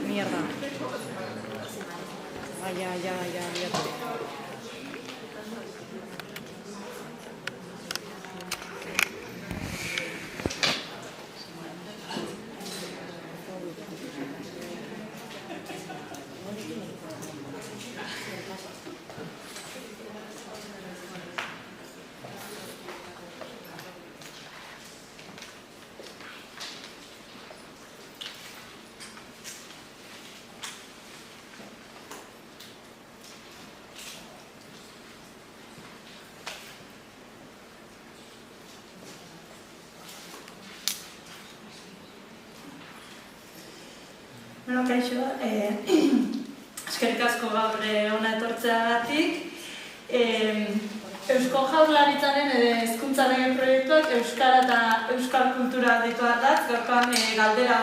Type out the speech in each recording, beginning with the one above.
Mierda. Ya. Bueno, kaixo, eskerrik asko gaur hona etortzeagatik. Eusko Jaurlaritzaren hezkuntza lege proiektuak euskara eta euskal kultura ditu ardatz. Gaurkoan galdera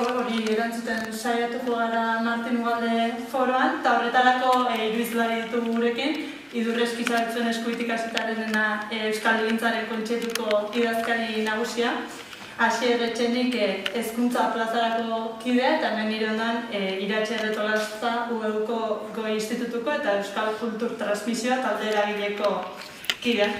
hori erantzuten saiatuko gara Martin Ugalde foroan, eta horretarako iruizlari ditugu gurekin, Idurrezki Zaltzuen Eskuitik Hasitarenena Euskal Legintzaren Kontseiluko idazkari nagusia. Asier Etxenik hezkuntza plazarako kidea, eta hemen nire ondan Iratxe Erretolazta UEUko Goi Institutuko eta Euskal Kultur Transmisioa talde eragileko kidea.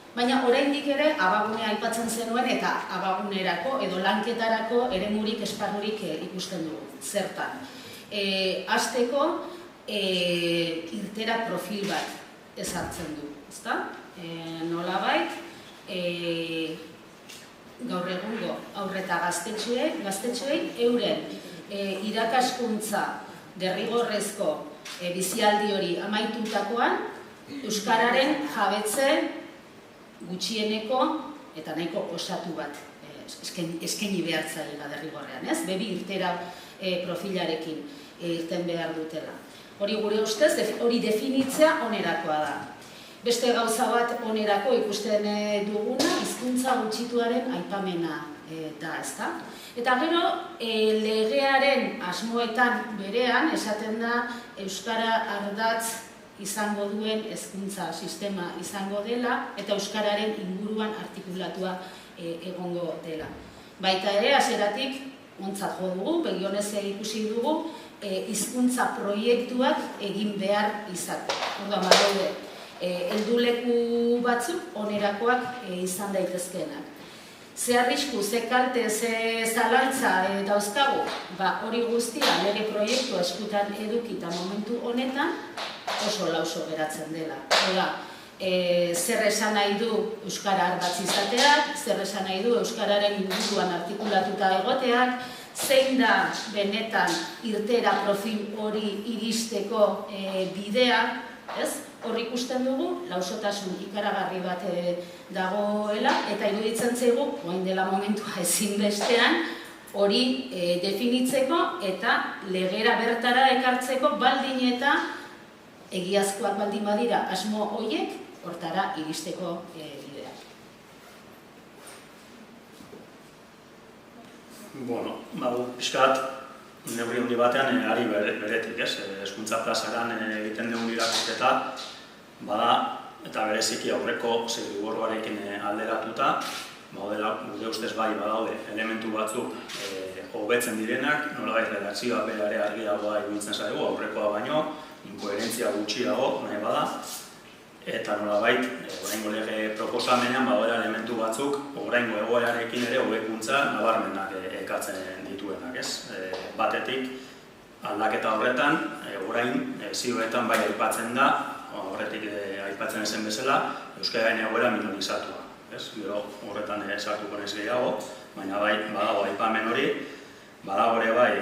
Baina oraindik ere abagunea aipatzen zenuen eta abagunerako edo lanketarako eremurik esparrurik ikusten dugu. Zertan? Hasteko irtera profil bat ezartzen du, ezta? Nolabait, gaur egungo haur eta gaztetxoei euren irakaskuntza derrigorrezko bizialdi hori amaitutakoan euskararen jabetze gutxieneko eta nahiko osatu bat eskaini behar zaila derrigorrean, ez? Bebi irtera profilarekin irten behar dutela. Hori gure ustez, hori definitzea onerakoa da. Beste gauza bat onerako ikusten duguna, hizkuntza gutxituaren aipamena da, ezta? Eta gero, legearen asmoetan berean, esaten da, euskara ardatz izango duen hezkuntza sistema izango dela eta euskararen inguruan artikulatua egongo dela. Baita ere, hasieratik ontzat jo dugu, begionez ikusi dugu, hizkuntza proiektuak egin behar izate. Orduan badaude, helduleku batzuk onerakoak izan daitezkeenak. Ze arrisku, ze kalte, ze zalantza dauzkagu, hori guztia lege proiektua eskutan eduki eta momentu honetan oso lauso geratzen dela. Zer esan nahi du euskara ardatz izateak, zer esan nahi du euskararen inguruan artikulatuta egoteak, zein da benetan irtera profil hori iristeko bidea, hor ikusten dugu, lausotasun ikaragarri bat dagoela, eta iruditzen zaigu, orain dela momentua ezinbestean, hori definitzeko eta legera bertara ekartzeko baldin eta egiazkoak baldin badira asmo horiek, hortara iristeko bidea. Bueno, pixkat, neurri handi batean ari beretik, hezkuntza plazaran egiten dugun irakurketa, bada, eta bereziki aurreko zirriborroarekin alderatuta, gure ustez bai badaude elementu batzuk hobetzen direnak, nolabait redakzioa bere argiagoa iruditzen zaigu, aurrekoa baino, inkoherentzia gutxiago nahi bada, eta nolabait, oraingo lege proposamenean badaude elementu batzuk, oraingo egoerarekin ere hobekuntza nabarmenak ekartzen dituenak, ez? Batetik, aldaketa horretan, orain zioetan bai aipatzen da, horretik aipatzen ezen bezala, euskararen egoera minorizatua. Gero horretan sartuko naiz gehiago, baina bai, badago aipamen hori, badago ere bai,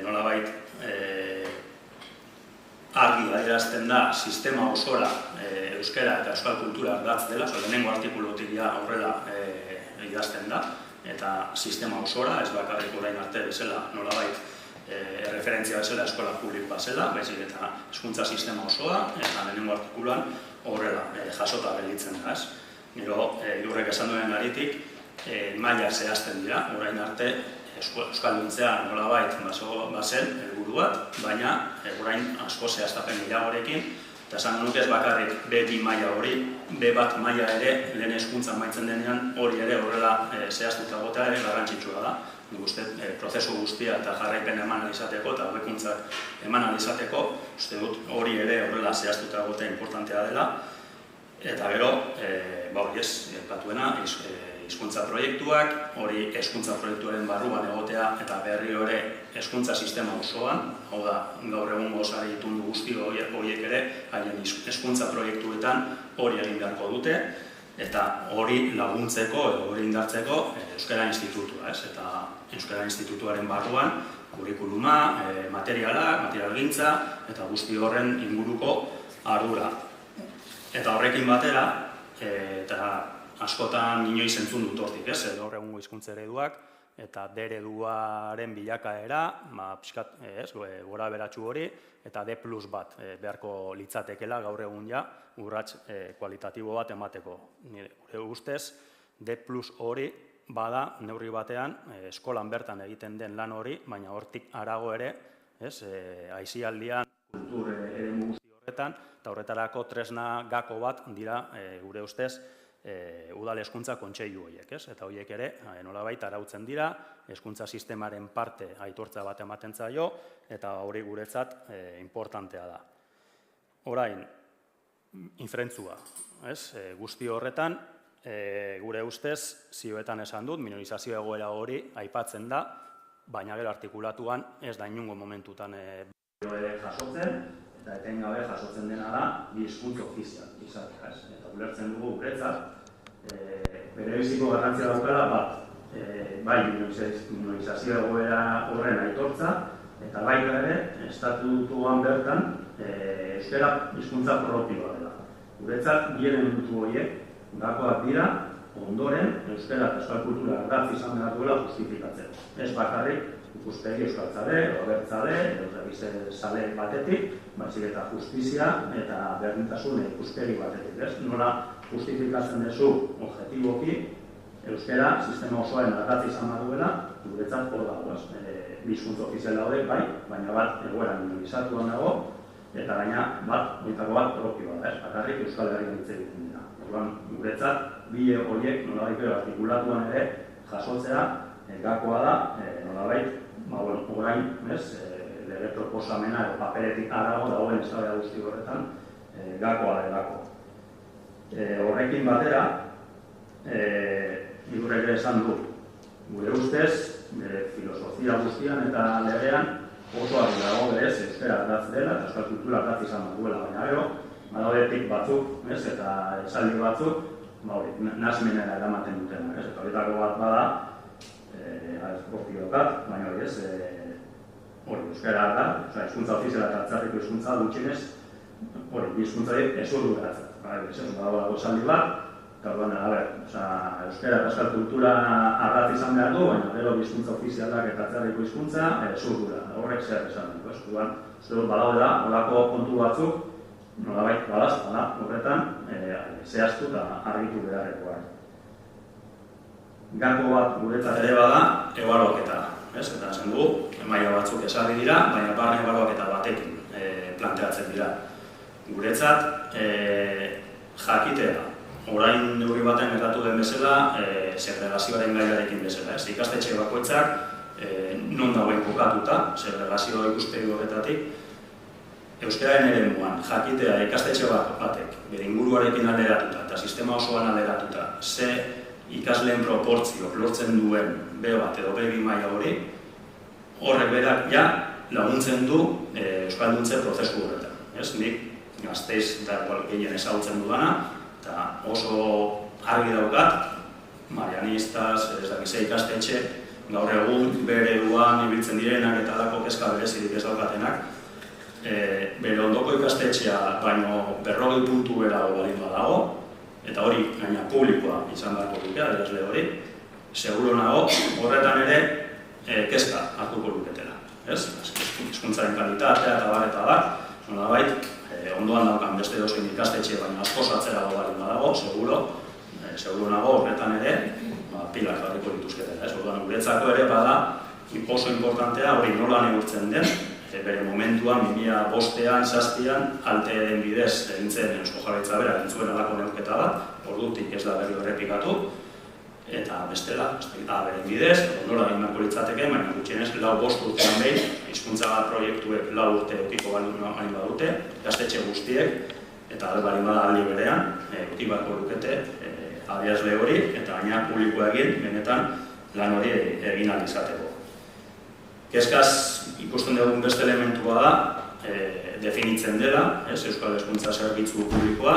nolabait argi adierazten da sistema osora euskara eta euskal kultura ardatz dela, lehenengo artikulutik horrela idazten da, eta sistema osora, ez bakarrik orain arte bezala, nolabait referentzia bezala eskola publikoa zela, baizik eta hezkuntza sistema osoa, eta lehenengo artikuluan horrela jasota gelditzen da, ez? Gero, Ilurrek esan duen aritik, maila zehazten dira, orain arte euskalduntzea nolabait bazen helburu bat, baina orain asko zehaztapen gehiagorekin, eta esan nuke ez bakarrik B2 maila hori, B1 maila ere lehen hezkuntza amaitzen denean hori ere horrela zehaztuta egotea ere garrantzitsua da. Nik uste prozesu guztia eta jarraipen eman alizateko eta hobekuntzak eman alizateko, uste dut hori ere horrela zehaztuta egotea importantea dela. Eta gero, hori ez, batuena, hizkuntza proiektuak, hori hezkuntza proiektuaren barruan egotea eta berriro ere hezkuntza sistema osoan, hau da, gaur egungo sari itundu guzti horiek ere, haien hezkuntza proiektuetan hori egin beharko dute, eta hori laguntzeko edo hori indartzeko Euskara Institutua, ez? Eta Euskara Institutuaren barruan, kurikuluma, materialgintza eta guzti horren inguruko ardura. Eta horrekin batera, eta askotan inoiz entzun dut hortik, ez? Gaur egungo hizkuntza ereduak eta D ereduaren bilakaera, pixkat, gora beratsu hori, eta D+ bat beharko litzatekela gaur egun ja urrats kualitatibo bat emateko. Gure ustez, D+ hori bada neurri batean eskolan bertan egiten den lan hori, baina hortik harago ere, aisialdian kultur eremu guzti horretan, eta horretarako tresna gako bat dira gure ustez udal hezkuntza kontseilu horiek, ez? Eta horiek ere nolabait arautzen dira, hezkuntza sistemaren parte aitortza bat ematen zaio, eta hori guretzat importantea da. Orain, inferentzua, ez? Guzti horretan, gure ustez, zioetan esan dut, minorizazio egoera hori aipatzen da, baina gero artikulatuan ez da inungo momentutan jasotzen, eta etengabe jasotzen dena da bi hizkuntza ofizial izatea, ez? Eta ulertzen dugu guretzat, berebiziko garrantzia daukala bat, bai minorizazio egoera horren aitortza, eta baita ere, estatutuan bertan, euskara hizkuntza propioa dela. Guretzat, bi elementu horiek, gakoak dira, ondoren, euskara eta euskal kultura ardatz izan behar duela justifikatzen. Ez bakarrik, ikuspegi euskaltzale, abertzale, edo zale batetik, baizik eta justizia eta berdintasun ikuspegi batetik. Nola justifikatzen duzu objektiboki, euskara sistema osoaren ardatz izan behar duela, guretzat hor dago, bi hizkuntza ofizial daude, bai, baina bat egoera minorizatuan dago, eta gaina horietako bat propioa da, bakarrik Euskal Herrian hitz egiten dira. Orduan, guretzat, bi horiek nolabait artikulatuan ere jasotzea gakoa da, nolabait, orain, lege proposamena edo paperetik harago dagoen eztabaida guzti horretan gakoa delako. Horrekin batera, Ilurrek ere esan du, gure ustez, filosofia guztian eta legean oso argi dago berez euskara ardatz dela eta euskal kultura ardatz izan behar duela, baina gero, badaudetik batzuk eta esaldi batzuk, nasmenera eramaten dutenak, eta horietako bat bada, hortiokat, baina hori ez, hori euskara da, hizkuntza ofiziala eta atzerriko hizkuntza gutxienez, hori, bi hizkuntza ez urdu geratzen. Badago esaldi bat, eta euskara eta euskal kultura ardatz izan behar du, baina gero bi hizkuntza ofizialak eta atzerriko hizkuntza zurdura. Horrek zer esan du, badaudela, horako kontu batzuk, nolabait badazta horretan zehaztu eta argitu beharrekoa. Gako bat guretzat ere bada ebaluaketa, eta esan dugu, maila batzuk ezarri dira, baina barne ebaluaketa batekin planteatzen dira. Guretzat jakitea, orain neurri baten gertatu den bezala, segregazioaren gaiarekin bezala. Ikastetxe bakoitzak non dagoen kokatuta, segregazioa ikuspegi horretatik, euskararen eremuan jakitea ikastetxe batek, bere inguruarekin alderatuta eta sistema osoan alderatuta, ze ikasleen proportzio lortzen duen B1 edo B2 maila hori, horrek berak ja laguntzen du euskalduntze prozesu horretan. Nik Gasteiz eta gehien ezagutzen dudana, eta oso argi daukat, marianistas, ez dakize ikastetxe, gaur egun bere eruan ibiltzen direnak eta alako kezka berezirik ez daukatenak, bere ondoko ikastetxea baino 40 puntu bera balin badago, eta hori gaina publikoa izan beharko duke, adierazle hori, seguro nago horretan ere kezka hartuko luketela. Hizkuntzaren kalitatea eta bar, nolabait, ondoan daukan beste dozein ikastetxe, baina asko atzerago balin badago, seguro nago horretan ere pilak jarriko dituzketela. Orduan, guretzako ere bada oso importantea hori nola neurtzen den, bere momentuan, 2005an, 2007an, alteen bidez egintzen Eusko Jaurlaritza bera egintzuen alako neurketa bat, ordutik ez da berri errepikatu, eta bestela, beren bidez, nola egin beharko litzateke, baina gutxienez 4-5 urtean behin, hizkuntza bat proiektuek 4 urte eukiko balin badute, ikastetxe guztiek, eta balin bada aldi berean, euki beharko lukete adierazle hori, eta gaina publikoa egin, benetan lan hori egin ahal izateko. Kezkaz ikusten dugun beste elementua da, definitzen dela, Euskal Hezkuntza Zerbitzu publikoa,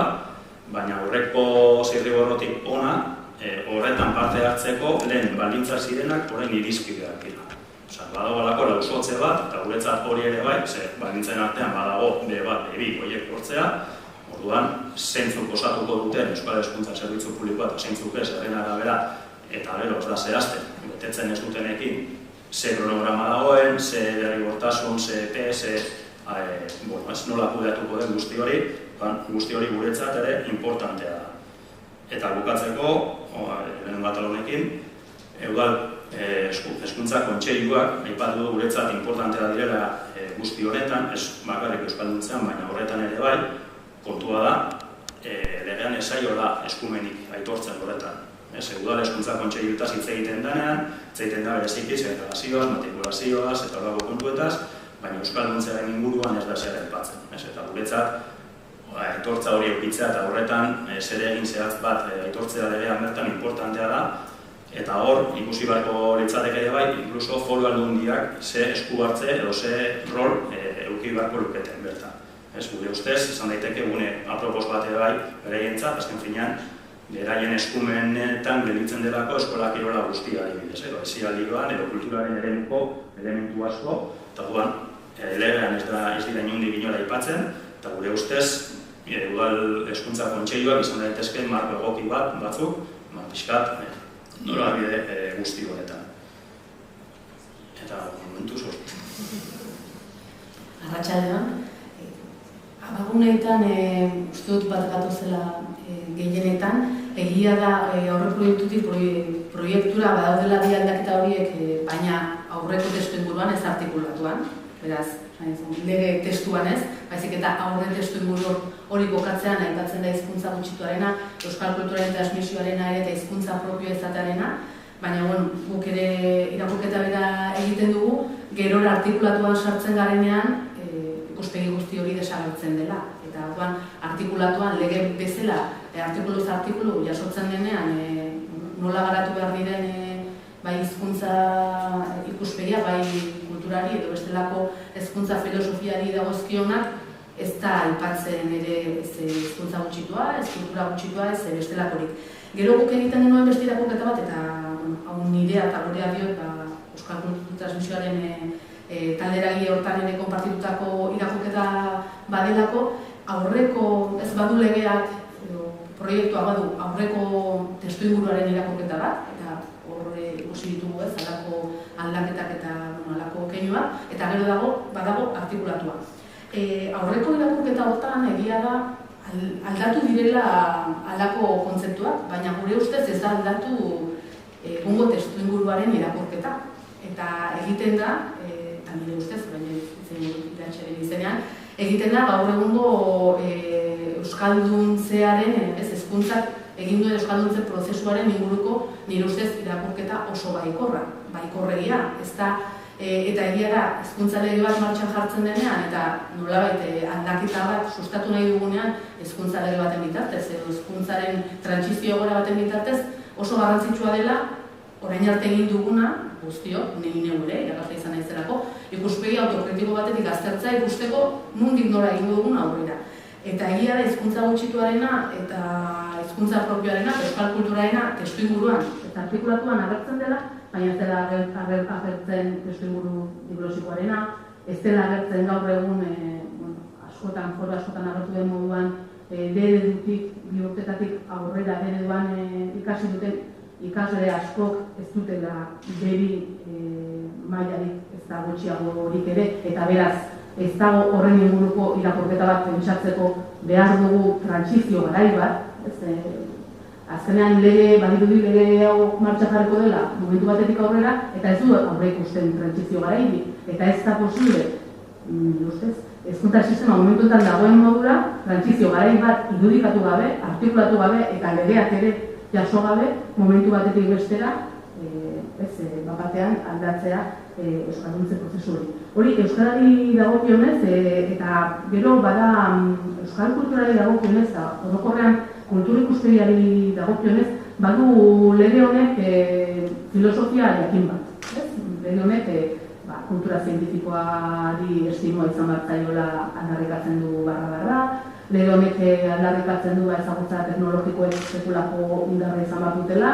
baina horreko zirriborrotik ona, horretan parte hartzeko lehen baldintzak zirenak orain irizpideak dira. Badago alako lausotze bat, eta guretzat hori ere bai, baldintzen artean badago B1, B2 horiek hortzea, orduan, zeintzuk osatuko duten Euskal Hezkuntza Zerbitzu publikoa eta zeintzuk ez herren arabera, eta gero ez da zehazten, betetzen ez dutenekin, ze kronograma dagoen, ze derrigortasun, ze epe, nola kudeatuko den guzti hori guretzat ere importantea da. Eta bukatzeko, lehen bat alonekin, Udal Hezkuntza Kontseiluak aipatu du guretzat importantea direla guzti honetan, ez bakarrik euskalduntzean, baina horretan ere bai, kontua da, legean ez zaiola eskumenik aitortzen horretan. Udal Hezkuntza Kontseiluetaz hitz egiten denean, hitz egiten da bereziki segregazioaz, matrikulazioaz eta horrelako kontuetaz, baina euskalduntzearen inguruan ez da zer aipatzen. Eta guretzat, aitortza hori eukitzea eta horretan zer egin zehatz bat aitortzea legean bertan importantea da, eta hor ikusi beharko litzateke ere bai, inkluso foru aldundiak ze esku hartze edo ze rol euki beharko luketen bertan. Gure ustez, izan daiteke gune apropos bat ere bai, bereientzat, azken finean, beraien eskumenetan gelditzen delako eskola kirola guztia adibidez, esialioan edo kulturaren eremuko elementu asko, eta guan, legean ez dira inondik inora aipatzen, eta gure ustez, Udal Hezkuntza Kontseiluak izan daitezkeen marko egoki batzuk, pixkat, norabide guzti horretan. Eta momentu sortu. Arratsaldean, abaguneetan uste dut bat gatozela gehienetan, egia da aurreproiektutik proiektura badaudela bi aldaketa horiek, baina aurreko testu inguruan ez artikulatuan, beraz, lege testuan ez, baizik eta aurre testu inguru hori kokatzean aipatzen da hizkuntza gutxituarena, euskal kulturaren transmisioarena ere eta hizkuntza propio izatearena, baina guk ere irakurketa bera egiten dugu, gerora artikulatuan sartzen garenean ikuspegi guzti hori desagertzen dela. Eta orduan artikulatuan lege bezala, artikuluz artikulu jasotzen denean nola garatu behar diren bai hizkuntza ikuspegia, bai kulturari edo bestelako hezkuntza filosofiari dagozkionak ez da aipatzen ere ez hizkuntza gutxitua, ez kultura gutxitua, ez bestelakorik. Gero guk egiten genuen beste irakurketa bat, eta hau nirea eta gurea diot euskal kultura transmisioaren talderagile hortan ere konpartitutako irakurketa badelako, aurreko ez badu legeak, proiektua badu aurreko testu inguruaren irakurketa bat, eta horre ikusi ditugu ez, alako aldaketak eta alako keinuak, eta gero badago artikulatua. Aurreko irakurketa hortan egia da aldatu direla halako kontzeptuak, baina gure ustez ez da aldatu egungo testuinguruaren irakurketa. Eta egiten da, eta nire ustez, baina iratxaren izenean, egiten da gaur egungo euskalduntzearen, hezkuntzak egin duen euskalduntze prozesuaren inguruko nire ustez irakurketa oso baikorregia. Eta egia da, hezkuntza lege bat martxan jartzen denean, eta nolabait aldaketa bat sustatu nahi dugunean hezkuntza lege baten bitartez, edo hezkuntzaren trantsizio egoera baten bitartez oso garrantzitsua dela, orain arte egin duguna, guztiok, neure, irakasle izan naizelako, ikuspegi autokritiko batetik aztertzea ikusteko nondik nora egingo dugun aurrera. Eta egia da hizkuntza gutxituarena eta hizkuntza propioarena, euskal kulturarena testuinguruan eta artikulatuan agertzen dela, baina ez dela agertzen testuinguru diglosikoarena, ez dela agertzen gaur egun foro askotan agertu den moduan D-eredutik, bi urtetatik aurrera D-ereduan ikasi duten ikasle askok ez dutela B2 mailarik ez da gutxiagorik ere, eta beraz ez dago horren inguruko irakurketa bat pentsatzeko behar dugu trantsizio garai bat, azkenean badirudi lege hau martxa jarriko dela momentu batetik aurrera, eta ez du aurre ikusten trantsizio garairik, eta ez da posible, ustez, hezkuntza sistema momentuetan dagoen modura, trantsizio garai bat irudikatu gabe, artikulatu gabe, eta legeak ere jaso gabe, momentu batetik bestera, bapatean aldatzea euskalduntze prozesu hori. Hori, euskarari dagokionez, eta gero bada euskal kulturari dagokionez, orokorrean kultur ikuspegiari dagokionez, badu lege honek filosofia jakin bat. Lege honek kultura zientifikoari estimoa izan bat zaiola aldarrikatzen du barra, lege honek aldarrikatzen du ezagutza teknologikoek sekulako indarra izan bat dutela,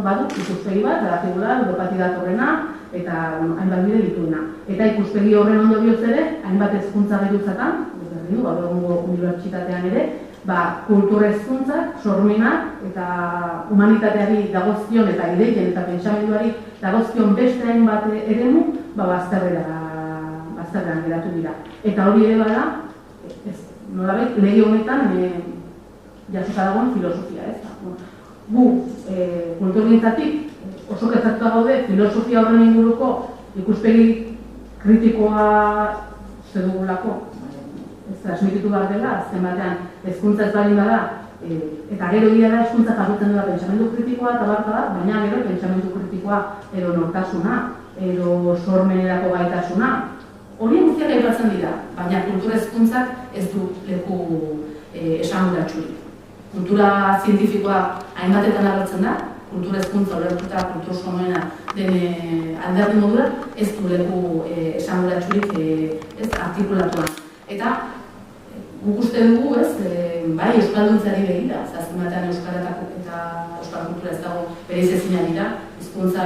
badu ikuspegi bat, darakigula, Europatik datorrena, eta hainbat bide dituena. Eta ikuspegi horren ondorioz ere, hainbat hezkuntza geruzatan, gaur egungo unibertsitatean ere, kultura hezkuntzak, sormenak eta humanitateari dagozkion eta ideien eta pentsamenduari dagozkion beste hainbat eremu, bazterrean geratu dira. Eta hori ere bada, nolabait, lege honetan jasota dagoen filosofia, ez? Gu, kulturgintzatik, oso kezkatuta gaude filosofia horren inguruko ikuspegi kritikoa dugulako, transmititu behar dela, azken batean hezkuntza ez baldin bada, eta gero egia da hezkuntza jasotzen dela pentsamendu kritikoa eta baina gero pentsamendu kritikoa edo nortasuna, edo sormenerako gaitasuna. Horien guztiak aipatzen dira, baina kultura hezkuntzak ez du leku esanguratsurik. Kultura zientifikoa hainbatetan agertzen da, kultura hezkuntza ulertuta, kultur somena den alderdi modura, ez du leku esanguratsurik artikulatuan. Eta guk uste dugu, bai euskalduntzari begira, azken batean euskara eta euskal kultura ez dago bereiz ezina dira, hizkuntza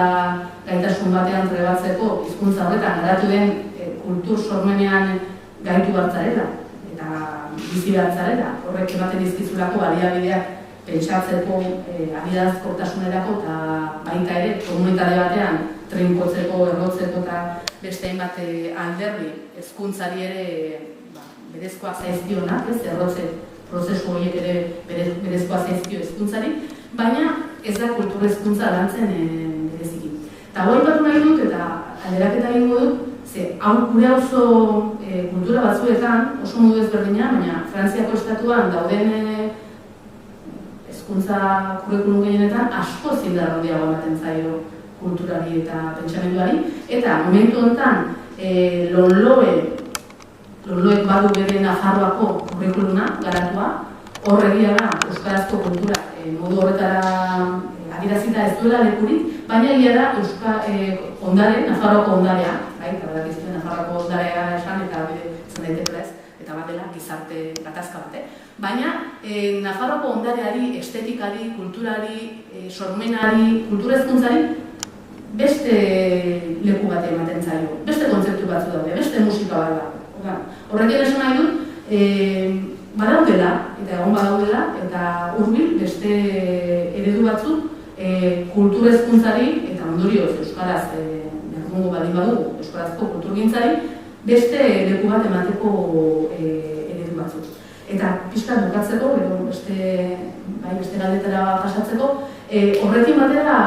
gaitasun batean trebatzeko, hizkuntza horretan garatu den kultur sormenean gaitu hartzarela eta bizi hartzarela. Horrek ematen dizkizulako baliabideak pentsatzeko, adierazkortasunerako eta baita ere komunitate batean trinkotzeko, errotzeko eta beste hainbat alderdi hezkuntzari ere berezkoak zaizkionak, errotze prozesu horiek ere berezkoak zaizkio hezkuntzari, baina ez da kultur hezkuntza lantzen bereziki. Eta hori batu nahi dut eta alderaketa egingo dut, hau gure auzo kultura batzuetan oso modu ezberdina, baina Frantziako estatuan dauden hezkuntza kurrikulum gehienetan asko zindar handiago ematen zaio kulturari eta pentsamenduari, eta momentu honetan Loloek badu bere Nafarroako kurrikuluna garatua, horregia da euskarazko kultura modu horretara adierazita ez duela lekurik, baina egia da Nafarroako ondarea, Nafarroako ondarea esan eta zen daitekela ez, eta bat dela gizarte gatazka bate. Baina Nafarroako ondareari, estetikari, kulturari, sormenari, kultura hezkuntzari beste leku bat ematen zaio, beste kontzeptu batzu daude, beste musika bat da. Horrekin esan nahi dut, badaudela, eta egon badaudela, eta hurbil beste eredu batzuk kultur hezkuntzari eta ondorioz euskaraz berdungo baldin badugu euskarazko kulturgintzari beste leku bat emateko eredu batzuk. Eta pixka bukatzeko, edo beste galdetara pasatzeko, horrekin batera,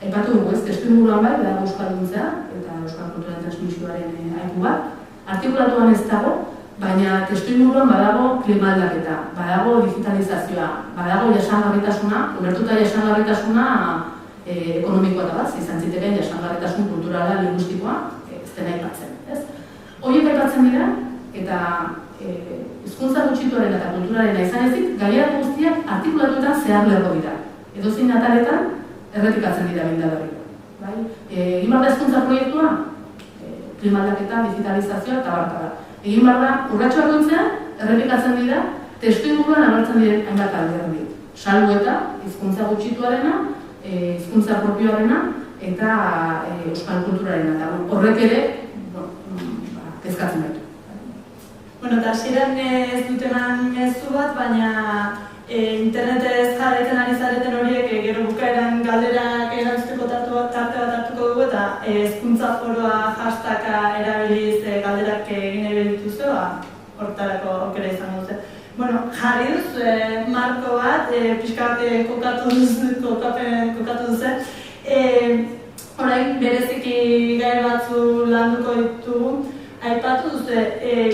aipatu dugu ez, testuinguruan bai, da euskalduntzea, eta euskal kulturaren transmisioaren aipu bat. Artikulatuan ez dago, baina testuinguruan badago klima aldaketa, badago digitalizazioa, badago jasangarritasuna, ulertuta jasangarritasuna ekonomikoa da bat, izan zitekeen jasangarritasun kulturala, linguistikoa, ez dena aipatzen, ez? Horiek aipatzen dira, eta hizkuntza gutxituaren eta kulturaren izan ezik, gainerako guztiak artikulatuetan zehar lerro dira. Edozein ataletan errepikatzen dira bindagarriko. Egin behar da hizkuntza proiektua, klima aldaketa, digitalizazioa eta bartara. Egin behar da, urratxo bakoitzean errepikatzen dira, testuinguruan agertzen diren hainbat alderdi. Salbu eta hizkuntza gutxituarena, hizkuntza propioarena eta euskal kulturarena. Horrek ere, kezkatzen baitu. Eta hasieran ez dutenan mezu bat, baina internetez jarraitzen ari zareten horiek gero bukaeran galderak erantzuteko tarte bat hartuko dugu eta hezkuntza foroa hashtaga erabiliz galderak egin nahi dituzu, hortarako aukera izango dute. Jarri duz marko bat, pixka bat kokatu duzen. Orain bereziki gai batzu landuko ditugu. Aipatu duzu,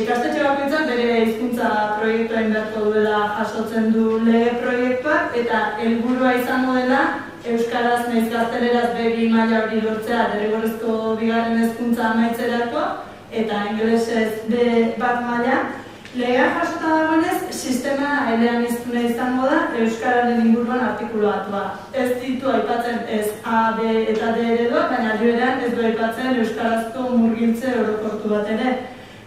ikastetxe bakoitzak bere hizkuntza proiektua inbertuko duela jasotzen du lege proiektuak eta helburua izango dela euskaraz nahiz gazteleraz B2 maila hori lortzea derrigorrezko bigarren hezkuntza amaitzerako eta ingelesez B1 maila. Legea jasota dagoenez, sistema eleaniztuna izango da euskararen inguruan artikulatua. Ez ditu aipatzen ez A, B eta D ereduak, baina aldiberean ez du aipatzen euskarazko murgiltze orokortu bat ere.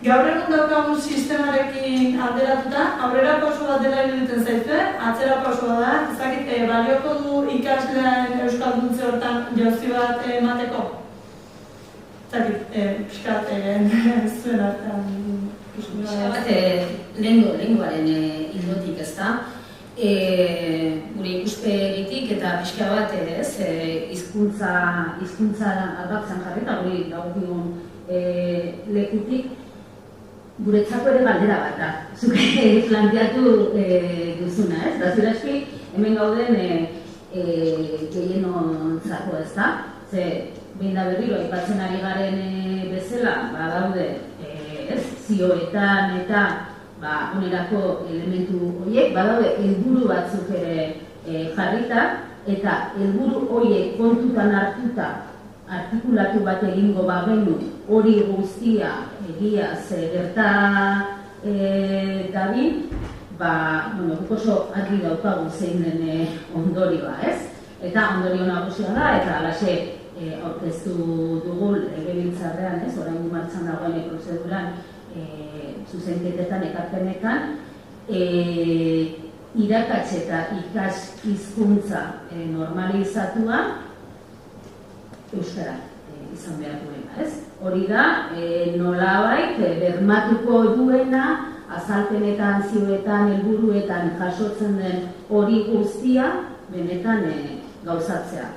Gaur egun daukagun sistemarekin alderatuta, aurrerapauso bat dela iruditzen zaizue, atzerapauso da, ezakit, balioko du ikaslean euskalduntze hortan jauzi bat emateko? Ezakit, pixkat zuen artean. Pixka bat, lenguaren ildotik ez da. Gure ikuspegitik eta pixka bat hizkuntza aldatzen jarri eta gure dagokigun lekutik guretzako ere galdera bat da. Zuk planteatu duzuna, ez? Da zuraski hemen gauden gehienontzako ez da. Ze behin da berriro aipatzen ari garen bezala, daude zioetan eta onerako elementu horiek, badaude helburu batzuk ere jarrita eta helburu horiek kontutan hartuta artikulatu bat egingo bagenu hori guztia egia gerta dabil, guk oso argi daukagu zein den ondorioa, ez? Eta ondorio nagusia da eta alaxe aurkeztu dugu legebiltzarrean, ez? Orain martxan dagoen prozeduran zuzenketetan, ekarpenetan, irakats eta ikas hizkuntza normalizatua euskara izan behar duena, ez? Hori da, nolabait bermatuko duena azalpenetan, zioetan, helburuetan jasotzen den hori guztia benetan gauzatzea.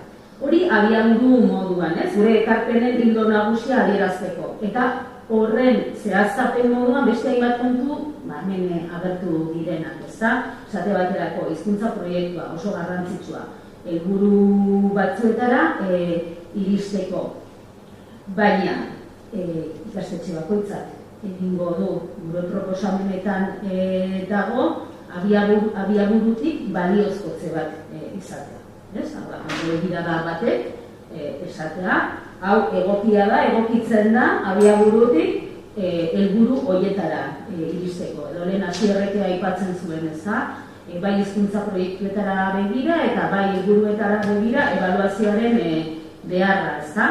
Hori abiaburu moduan, ez? Gure ekarpenen ildo nagusia adierazteko. Eta horren zehaztapen moduan beste hainbat kontu hemen agertu direnak, ezta? Esate baterako hizkuntza proiektua oso garrantzitsua helburu batzuetara iristeko. Baina ikastetxe bakoitzak egingo du gure proposamenetan dago abiaburutik baliozkotze bat izatea. Begirada batek esatea, hau egokia da, egokitzen da, abiaburutik helburu horietara iristeko. Edo lehen hasierrek aipatzen zuen, ez da? Bai hizkuntza proiektuetara begira eta bai helburuetara begira ebaluazioaren beharra, ez da?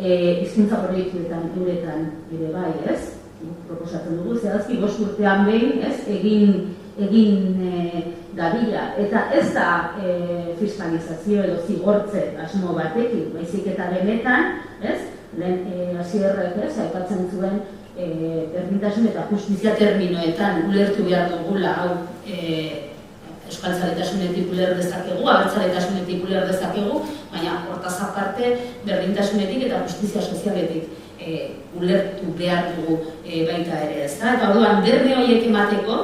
Hizkuntza proiektuetan uretan ere bai, ez? Proposatzen dugu, zehazki 5 urtean behin, ez? Egin dadila. Eta ez da fiskalizazio edo zigortze asmo batekin, baizik eta benetan, ez? Lehen hasierrek, ez? Aipatzen zuen berdintasun eta justizia terminoetan ulertu behar dugula, hau euskaltzaletasunettik uler dezakegu, abertzaletasunettik uler dezakegu, baina hortaz aparte berdintasunetik eta justizia sozialetik ulertu behar dugu baita ere, ezta? Eta orduan, berme horiek emateko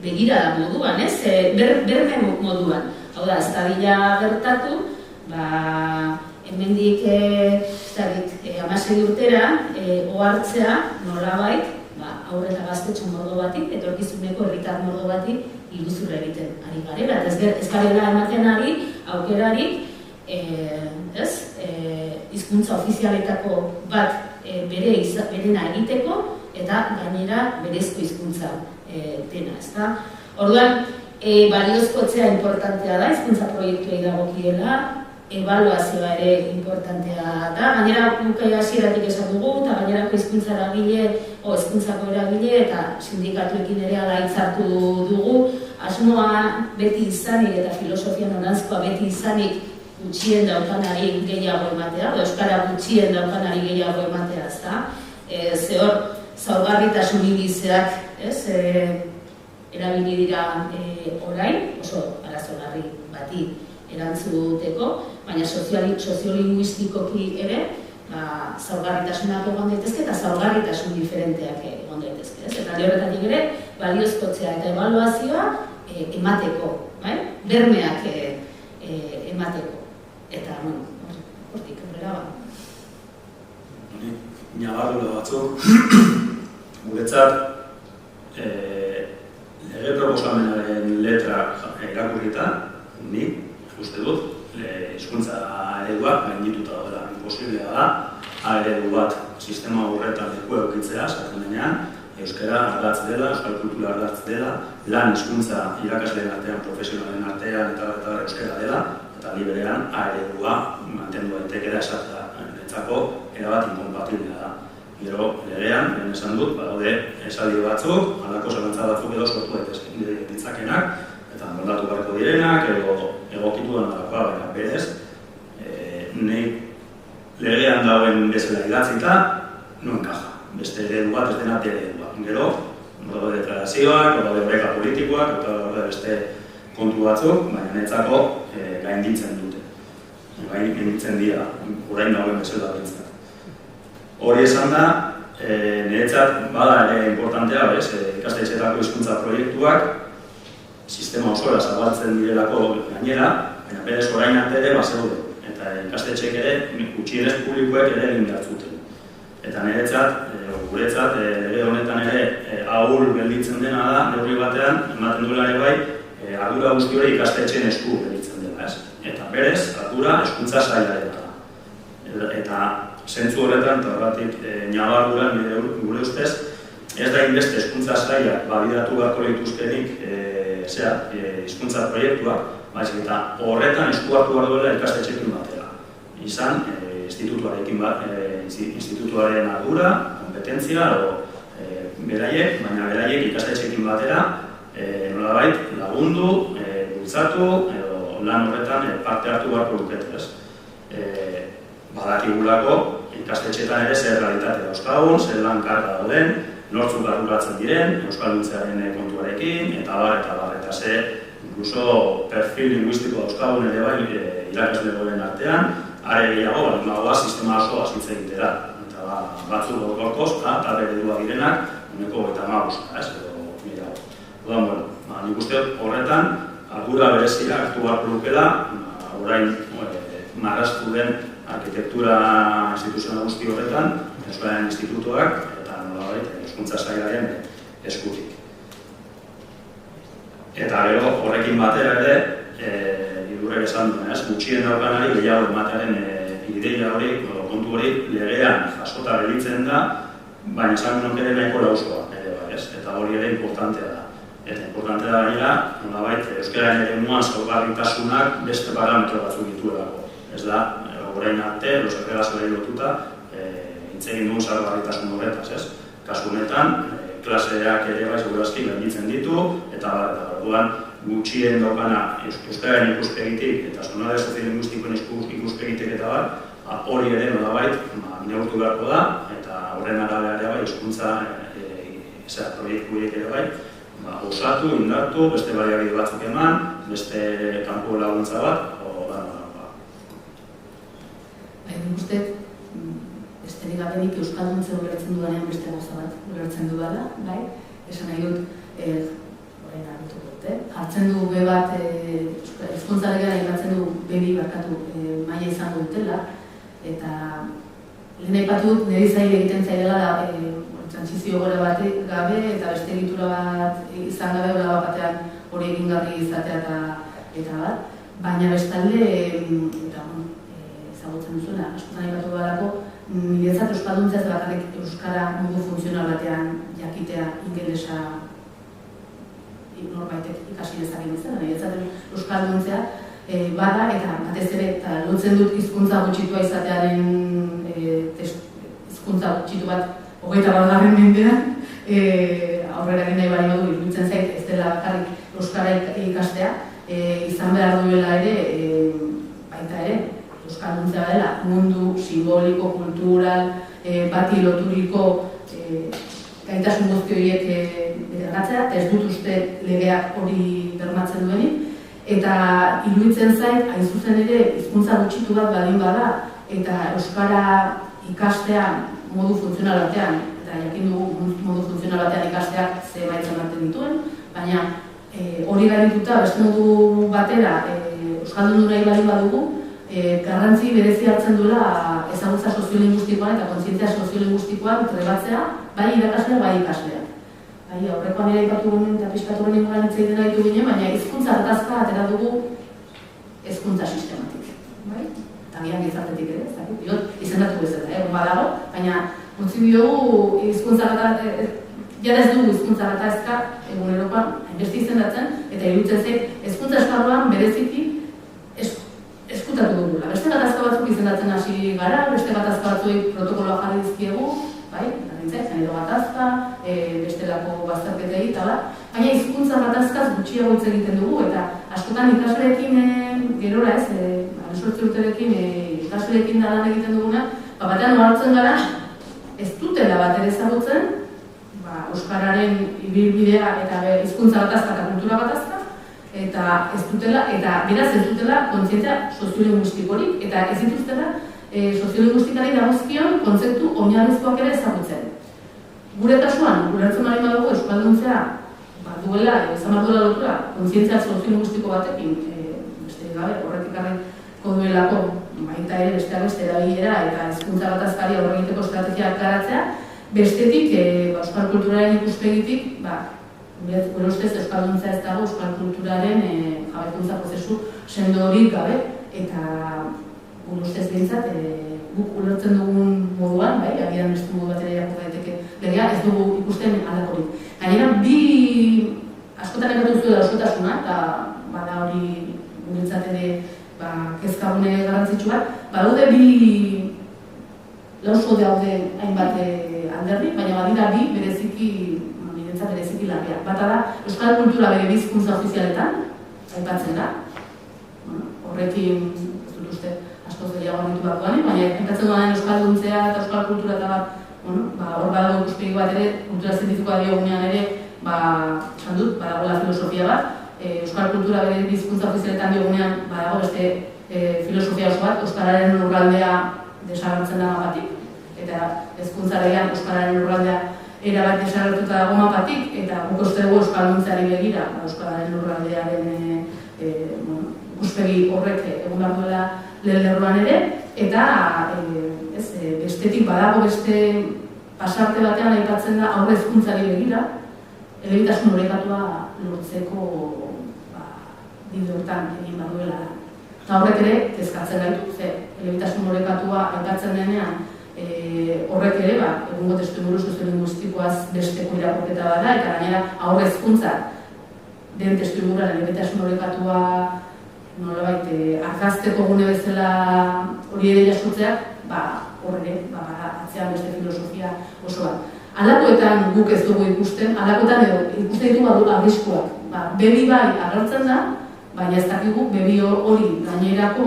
begirada moduan, ez? Berme moduan. Hau da, ez da bila gertatu, hemendik 16 urtera ohartzea nolabait haur eta gaztetxo mordo bati, etorkizuneko herritar mordo bati iruzur egiten ari garela. Ez garela ematen ari aukerarik hizkuntza ofizialetako bat berena egiteko eta gainera berezko hizkuntza dena, ezta? Orduan, baliozkotzea importantea da, hizkuntza proiektuei dagokiela, ebaluazioa ere importantea da, gainera hasieratik esan dugu, eta gainerako hizkuntzako eragile eta sindikatuekin ere ala hitzartu dugu, asmoa beti izanik eta filosofia noranzkoa beti izanik gutxien daukanari gehiago ematea, euskara gutxien daukanari gehiago ematea, ezta? Zehor, zaurgarritasun indizeak, erabili dira orain, oso arazo larri bati erantzuteko, baina soziolinguistikoki ere zaurgarritasunak egon daitezke eta zaurgarritasun diferenteak egon daitezke. Eta alde horretatik ere, baliozkotzea eta ebaluazioa emateko, bermeak emateko. Eta, hortik aurrera ba. Ñabardura batzuk, guretzat, lege proposamenaren letra irakurrita, nik uste dut, hizkuntza eredua gaindituta daudela. Imposiblea da, eredu bat sistema horretan leku eukitzea, esaten denean, euskara ardatz dela, euskal kultura ardatz dela, lan hizkuntza irakasleen artean, profesionalen artean eta euskara dela, eta liberean eredua mantendu daitekera esatea netzako erabat inkompatiblea da. Gero, legean, lehen esan dut, badaude esaldi batzuk, halako zalantza batzuk edo sortu ditzakenak, eta moldatu beharko direnak, egokitu danakoa, baina berez, nahi legean dagoen bezala idatzita, no enkaja. Beste eredu bat, ez dena eredua. Gero, daude deklarazioak, daude oreka politikoak, eta daude beste kontu batzuk, baina netzako gainditzen dute. Gainditzen dira, orain dagoen bezala bintzat. Hori esan da, niretzat bada ere importantea, ikastetxeetako hizkuntza proiektuak sistema osora zabaltzen direlako gainera, baina berez orain arte ere bazeude. Eta ikastetxeek ere, gutxienez publikoek ere egin behar zuten. Eta niretzat, guretzat, lege honetan ere ahul gelditzen dena da, neurri batean, ematen duela ere bai, ardura guzti hori ikastetxeen esku gelditzen dela, ez? Eta berez, ardura hezkuntza sailaren da. Eta zentzu horretan, eta horretik ñabarduran gure ustez, ez da inbeste hezkuntza sailak babidatu beharko lituzkenik hizkuntza proiektuak, baizik eta horretan esku hartu behar duela ikastetxeekin batera. Izan, institutuaren ardura, kompetentzia, beraiek, baina beraiek ikastetxeekin batera nolabait lagundu, bultzatu, edo lan horretan parte hartu beharko luketez. Badakigulako ikastetxeetan ere zer realitate dauzkagun, zer lan karga dauden, nortzuk arduratzen diren, euskalduntzearen kontuarekin, eta ze incluso perfil linguistiko dauzkagun ere bai irakaslegoen artean, are gehiago, balimagoa sistema osoa hitz egitera. Eta batzuk gorkoz, eta eredua direnak, uneko 25, edo mira. Nik uste horretan, ardura berezia hartu beharko lukela, orain marraztu den arkitektura instituzional guzti horretan, Euskararen institutuak, eta nolabait, hezkuntza sailaren eskutik. Eta gero, horrekin batera ere, idurrek esan duen, gutxien daukanari gehiago ematearen ideia hori, kontu hori, legean jasota gelditzen da, baina esan duen ere nahiko lauzkoa, eta hori ere importantea da. Eta importantea da gainera, nolabait, euskararen eremuan zaurgarritasunak beste parametro batzuk dituelako. Ez da, orain arte, segregazioari lotuta, hitz egin dugun zaurgarritasun horretaz, ez? Kasu honetan, klaseak ere bai segurazki gainditzen ditu, eta orduan gutxien daukana euskararen ikuspegitik eta zonalde soziolinguistikoen ikuspegitik eta hori ere nolabait neurtu beharko da, eta horren arabera ere bai hizkuntza proiektuek ere bai osatu, indartu, beste baliabide batzuk eman, beste kanpo laguntza bat, Nik uste, badenik euskalduntzea ulertzen dudanean beste gauza bat ulertzen dudala, bai? Esan nahi dut, orain argituko dut, hartzen du be bat, hezkuntza legean aipatzen du bebi barkatu maila izango dutela, eta lehen aipatu dut niri zaila egiten zaidela da trantsizio gora bat gabe eta beste egitura bat izan gabe hola batean hori egingarri izatea eta bat, baina bestalde, eta ezagutzen duzuena, askotan aipatu balako, niretzat euskalduntzea ez bakarrik euskara modu funtzional batean jakitea ingelesa norbaitek ikasi dezaken izan, niretzat euskalduntzea bada eta batez ere eta lotzen dut hizkuntza gutxitua izatearen hizkuntza gutxitu bat 21. mendean aurrera egin nahi bali badu iruditzen zait ez dela bakarrik euskara ikastea izan behar duela ere baita ere euskalduntzea dela mundu simboliko, kultural, bati loturiko gaitasun guzti horiek bergatzea, eta ez dut uste legeak hori bermatzen duenik. Eta iruditzen zait, hain zuzen ere, hizkuntza gutxitu bat baldin bada, eta euskara ikastea modu funtzional batean, eta jakin dugu modu funtzional batean ikasteak ze emaitza ematen dituen, baina hori gainituta beste modu batera euskaldundu nahi baldin badugu, garrantzi berezi hartzen duela ezagutza soziolinguistikoan eta kontzientzia soziolinguistikoan trebatzea, bai irakaslea, bai ikaslea. Aurrekoan ere aipatu ginen eta pixkatu ginen inguruan hitz egiten gaitu ginen, baina hizkuntza gatazka atera dugu hezkuntza sistematik. Eta gian gizartetik ere, ez dakit, diot, izendatu bezala, egon badago, baina utzi biogu hizkuntza gatazka, jara ez dugu hizkuntza gatazka egunerokoan hainbeste izendatzen, eta iruditzen zait, hezkuntza esparruan bereziki eskutatu dugula. Beste gatazka batzuk izendatzen hasi gara, beste gatazka batzuei protokoloa jarri dizkiegu, bai, genero gatazka, bestelako bazterketa egita bat, baina hizkuntza gatazkaz gutxiago hitz egiten dugu, eta askotan ikasleekin gerora ez, 18 urterekin ikasleekin da lan egiten duguna, batean ohartzen gara, ez dutela bat ere ezagutzen, euskararen ibilbidea eta hizkuntza gatazka eta kultura gatazka, eta ez dutela, eta beraz ez dutela kontzientzia soziolinguistikorik, eta ez dituztela soziolinguistikari dagozkion kontzeptu oinarrizkoak ere ezagutzen. Gure kasuan, ulertzen baldin badugu euskalduntzea duela, izan behar duela lotura, kontzientzia soziolinguistiko batekin, beste gabe, horretik arreko duelako, baita ere, besteak beste erabilera eta hizkuntza gatazkari aurre egiteko estrategiak garatzea, bestetik, euskal kulturaren ikuspegitik, gure ustez euskalduntzea ez dago euskal kulturaren jabekuntza prozesu sendo horik gabe, eta gure ustez behintzat, guk ulertzen dugun moduan, agian beste modu bat ere irakurri daiteke legea, ez dugu ikusten halakorik. Gainera, askotan epatu zuen osotasuna, eta bada hori guretzat ere kezkagune garrantzitsu bat, badaude lauso daude hainbat alderdi, baina badira bi bereziki, niretzat bereziki larriak. Bata da, euskal kultura bere hizkuntza ofizialetan, aipatzen da, horrekin, ez dut uste, askoz gehiago anitu bakoan, baina enkatzen duan euskalduntzea eta euskal kultura eta hor badago ikuspegi bat ere, kultura zientifikoa diogunean ere, esan dut, badagoela filosofia bat, euskal kultura bere hizkuntza ofizialetan diogunean badago beste filosofia oso bat, euskararen lurraldea desagertzen da mapatik, eta hezkuntza legean euskararen lurraldea erabat desagertuta dago mapatik, eta guk uste dugu euskalduntzeari begira, euskararen lurraldearen ikuspegi horrek egun behar duela lehen lerroan ere, eta bestetik badago beste pasarte batean aipatzen da aurre hezkuntzari begira, elebitasun orekatua lortzeko bide horretan egin behar duela. Eta horrek ere, kezkatzen gaitu, elebitasun orekatua aipatzen denean, horrek ere, egungo testuinguru soziolinguistikoaz besteko irakurketa bada, eta gainera aurre hezkuntza den testuinguruan elebitasun orekatua nolabait arkazteko gune bezala hori ere jasotzeak, horre, atzean beste filosofia oso bat. Halakoetan guk ez dugu ikusten, halakoetan edo ikusten ditugu arriskuak. Bebi bai agertzen da, baina ez dakigu bebi hori gainerako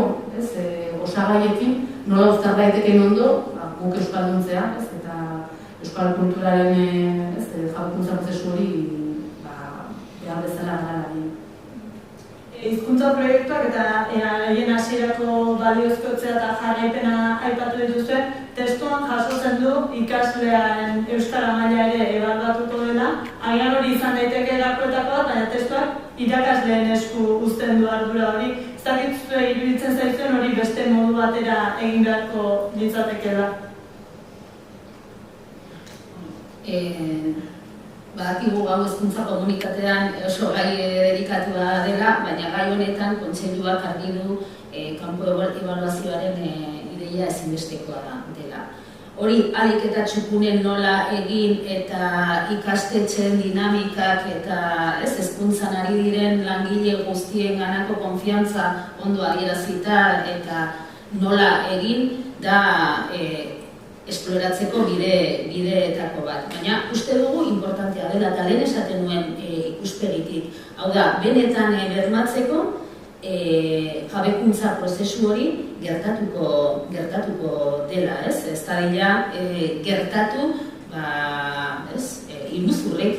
osagaiekin nola uztar daitekeen ondo guk euskalduntzea eta euskal kulturaren jabekuntza prozesu hori behar bezala gara. Hizkuntza proiektuak eta haien hasierako baliozkotzea eta jarraipena aipatu dituzue, testuan jasotzen du ikaslearen euskara maila ere ebaluatuko dela, agian hori izan daiteke gakoetako bat, baina testuak irakasleen esku uzten du ardura hori. Ez dakit iruditzen zaizuen hori beste modu batera egin beharko litzatekeela. Badakigu gau hezkuntza komunitatean oso gai dedikatua dela, baina gai honetan kontseiluak argi du kanpo ebaluazioaren ideia ezinbestekoa dela. Hori ahalik eta txukunen nola egin eta ikastetxeen dinamikak eta hezkuntzan ari diren langile guztien ganako konfiantza ondo adierazita eta nola egin da esploratzeko bideetako bat. Baina uste dugu importantea dela eta lehen esaten nuen ikuspegitik. Hau da, benetan bermatzeko jabekuntza prozesu hori gertatuko dela, ez? Ez da dira gertatu, iruzurrek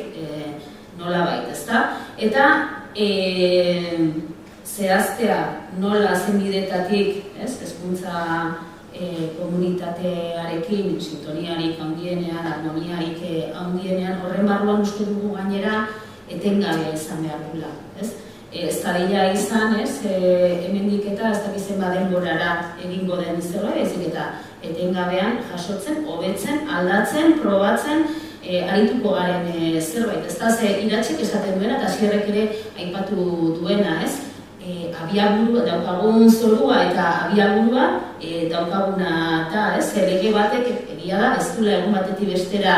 nola baita, ezta? Eta zehaztea nola zenbidetatik, hezkuntza komunitatearekin, sintoniarik handienean, harmoniarik handienean, horren barruan uste dugu gainera etengabea izan behar dula, ez? Ez da izan, hemendik eta ez dakizen denborara egingo den izela, ezik eta etengabean jasotzen, hobetzen, aldatzen, probatzen, arituko garen zerbait. Ez da, iratxek esaten duena, eta zierrek ere aipatu duena, ez? Abiaburu, daukagun zorua eta abiaburua daukaguna da, ez? Lege batek egia da, ez duela egun batetik bestera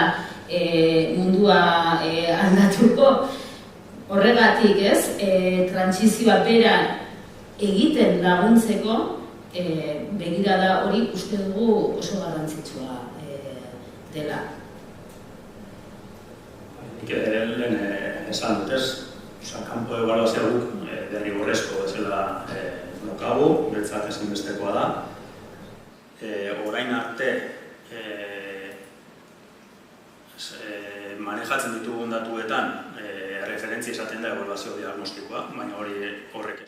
mundua aldatuko. Horregatik, ez, trantsizioa bera egiten laguntzeko begirada hori uste dugu oso garrantzitsua dela. Nik lehen esan dut ez, kanpo ebaluazioa guk derrigorrezko bezala daukagu, betzat ezinbestekoa da. Orain arte manejatzen ditugun datuetan referentzia esaten da ebaluazio diagnostikoa, baina horrek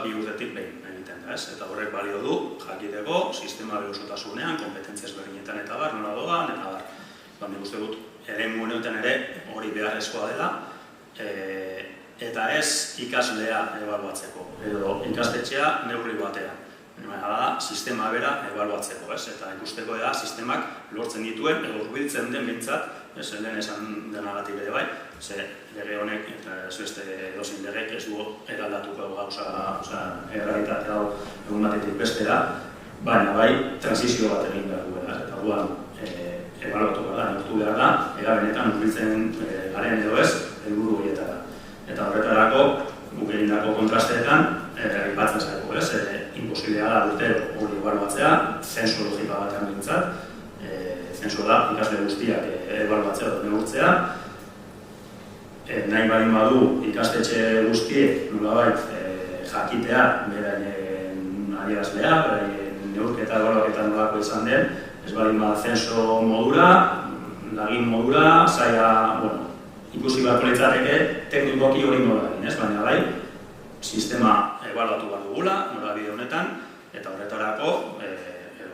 bi urtetik behin egiten da, ez? Eta horrek balio du, jakiteko, sistema berosotasunean, kompetentzia ezberdinetan eta bar, nola doan, eta bar. Nik uste dut, eremu honetan ere hori beharrezkoa dela, eta ez ikaslea ebaluatzeko, edo ikastetxea neurri batean. Da, sistema bera ebaluatzeko, ez? Eta ikusteko da, sistemak lortzen dituen, edo hurbiltzen den behintzat, ez lehen esan denagatik ere bai, ze lege honek, eta ez beste edozein legek ez du eraldatuko gauza, errealitate hau egun batetik bestera, baina bai, transizio bat egin behar duela, eta orduan ebaluatuko da, neurtu behar da, era benetan hurbiltzen garen edo ez, helburu horietara. Eta horretarako, guk egindako kontrasteetan, aipatzen zaigu, ez? Imposiblea da dute hori ebaluatzea, zenso logika batean bintzat, zenso da ikasle guztiak ebaluatzea dut neurtzea. Nahi baldin badu ikastetxe guztiek nolabait jakitea beraien adierazlea, beraien neurketa ebaluaketa nolako izan den, ez baldin bada zenso modura, lagin modura, zaila, ikusi beharko litzateke teknikoki hori nola egin, ez? Baina bai, sistema ebaluatu behar dugula, norabide honetan, eta horretarako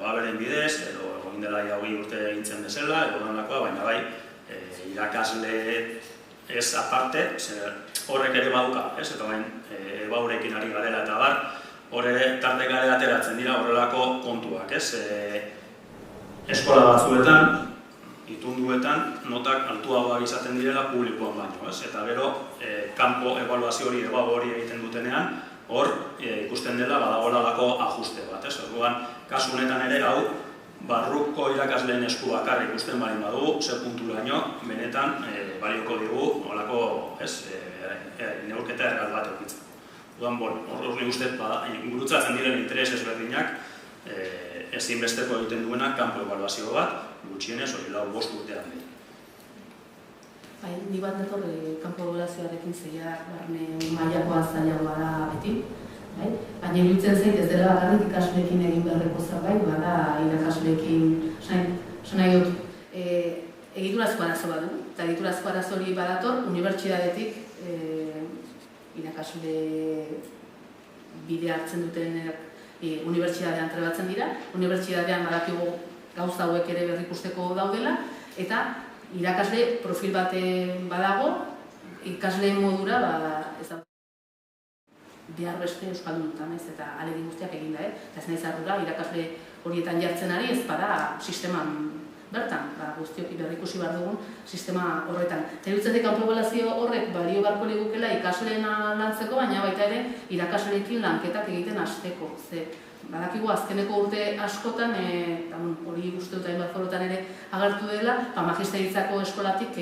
beren bidez, edo egin dela 20 urte egintzen bezala, edo danakoa, baina bai, irakasle ez aparte, horrek ere baduka, ez? Eta bain, ebaurekin ari garela eta bar, hor ere tarteka ere ateratzen dira horrelako kontuak, ez? Eskola batzuetan, itunduetan, notak altuagoak izaten direla publikoan baino, ez? Eta gero, kanpo ebaluazio hori, ebago hori egiten dutenean, hor ikusten dela badagolako ajuste bat, ez? Orduan, kasu honetan ere, hau, barruko irakasleen esku bakarrik ikusten baldin badugu, ze punturaino, benetan, balioko digu, holako, ez? Neurketa ergal bat eukitzen. Orduan, hori uste, gurutzatzen diren interes ezberdinak, ezinbesteko egiten duenak kanpo ebaluazio bat, gutxienez hori 4-5 urtean dira. Ni bat netor kanpo ebaluazioarekin zeia barne mailakoa zailagoa da beti, baina iruditzen zait ez dela bakarrik ikasleekin egin beharreko zerbait, bada irakasleekin, esan nahi dut, egiturazko arazo bat du, eta egiturazko arazo hori badator unibertsitatetik irakasle bide hartzen duten unibertsitatean trebatzen dira, unibertsitatean badakigu gauza hauek ere berrikusteko daudela, eta irakasle profil bat badago, ikasleen modura behar beste euskaldunetan, eta ahalegin guztiak eginda, eta ez nahiz ardura, irakasle horietan jartzen ari ez bada sisteman bertan, guztiok berrikusi behar dugun sistema horretan. Zerutzetik kanpoebaluazio horrek balio beharko ligukela ikasleena lantzeko, baina baita ere irakasleekin lanketak egiten hasteko. Badakigu azkeneko urte askotan, hori uste dut hainbat forotan ere agertu dela, magisteritzako eskolatik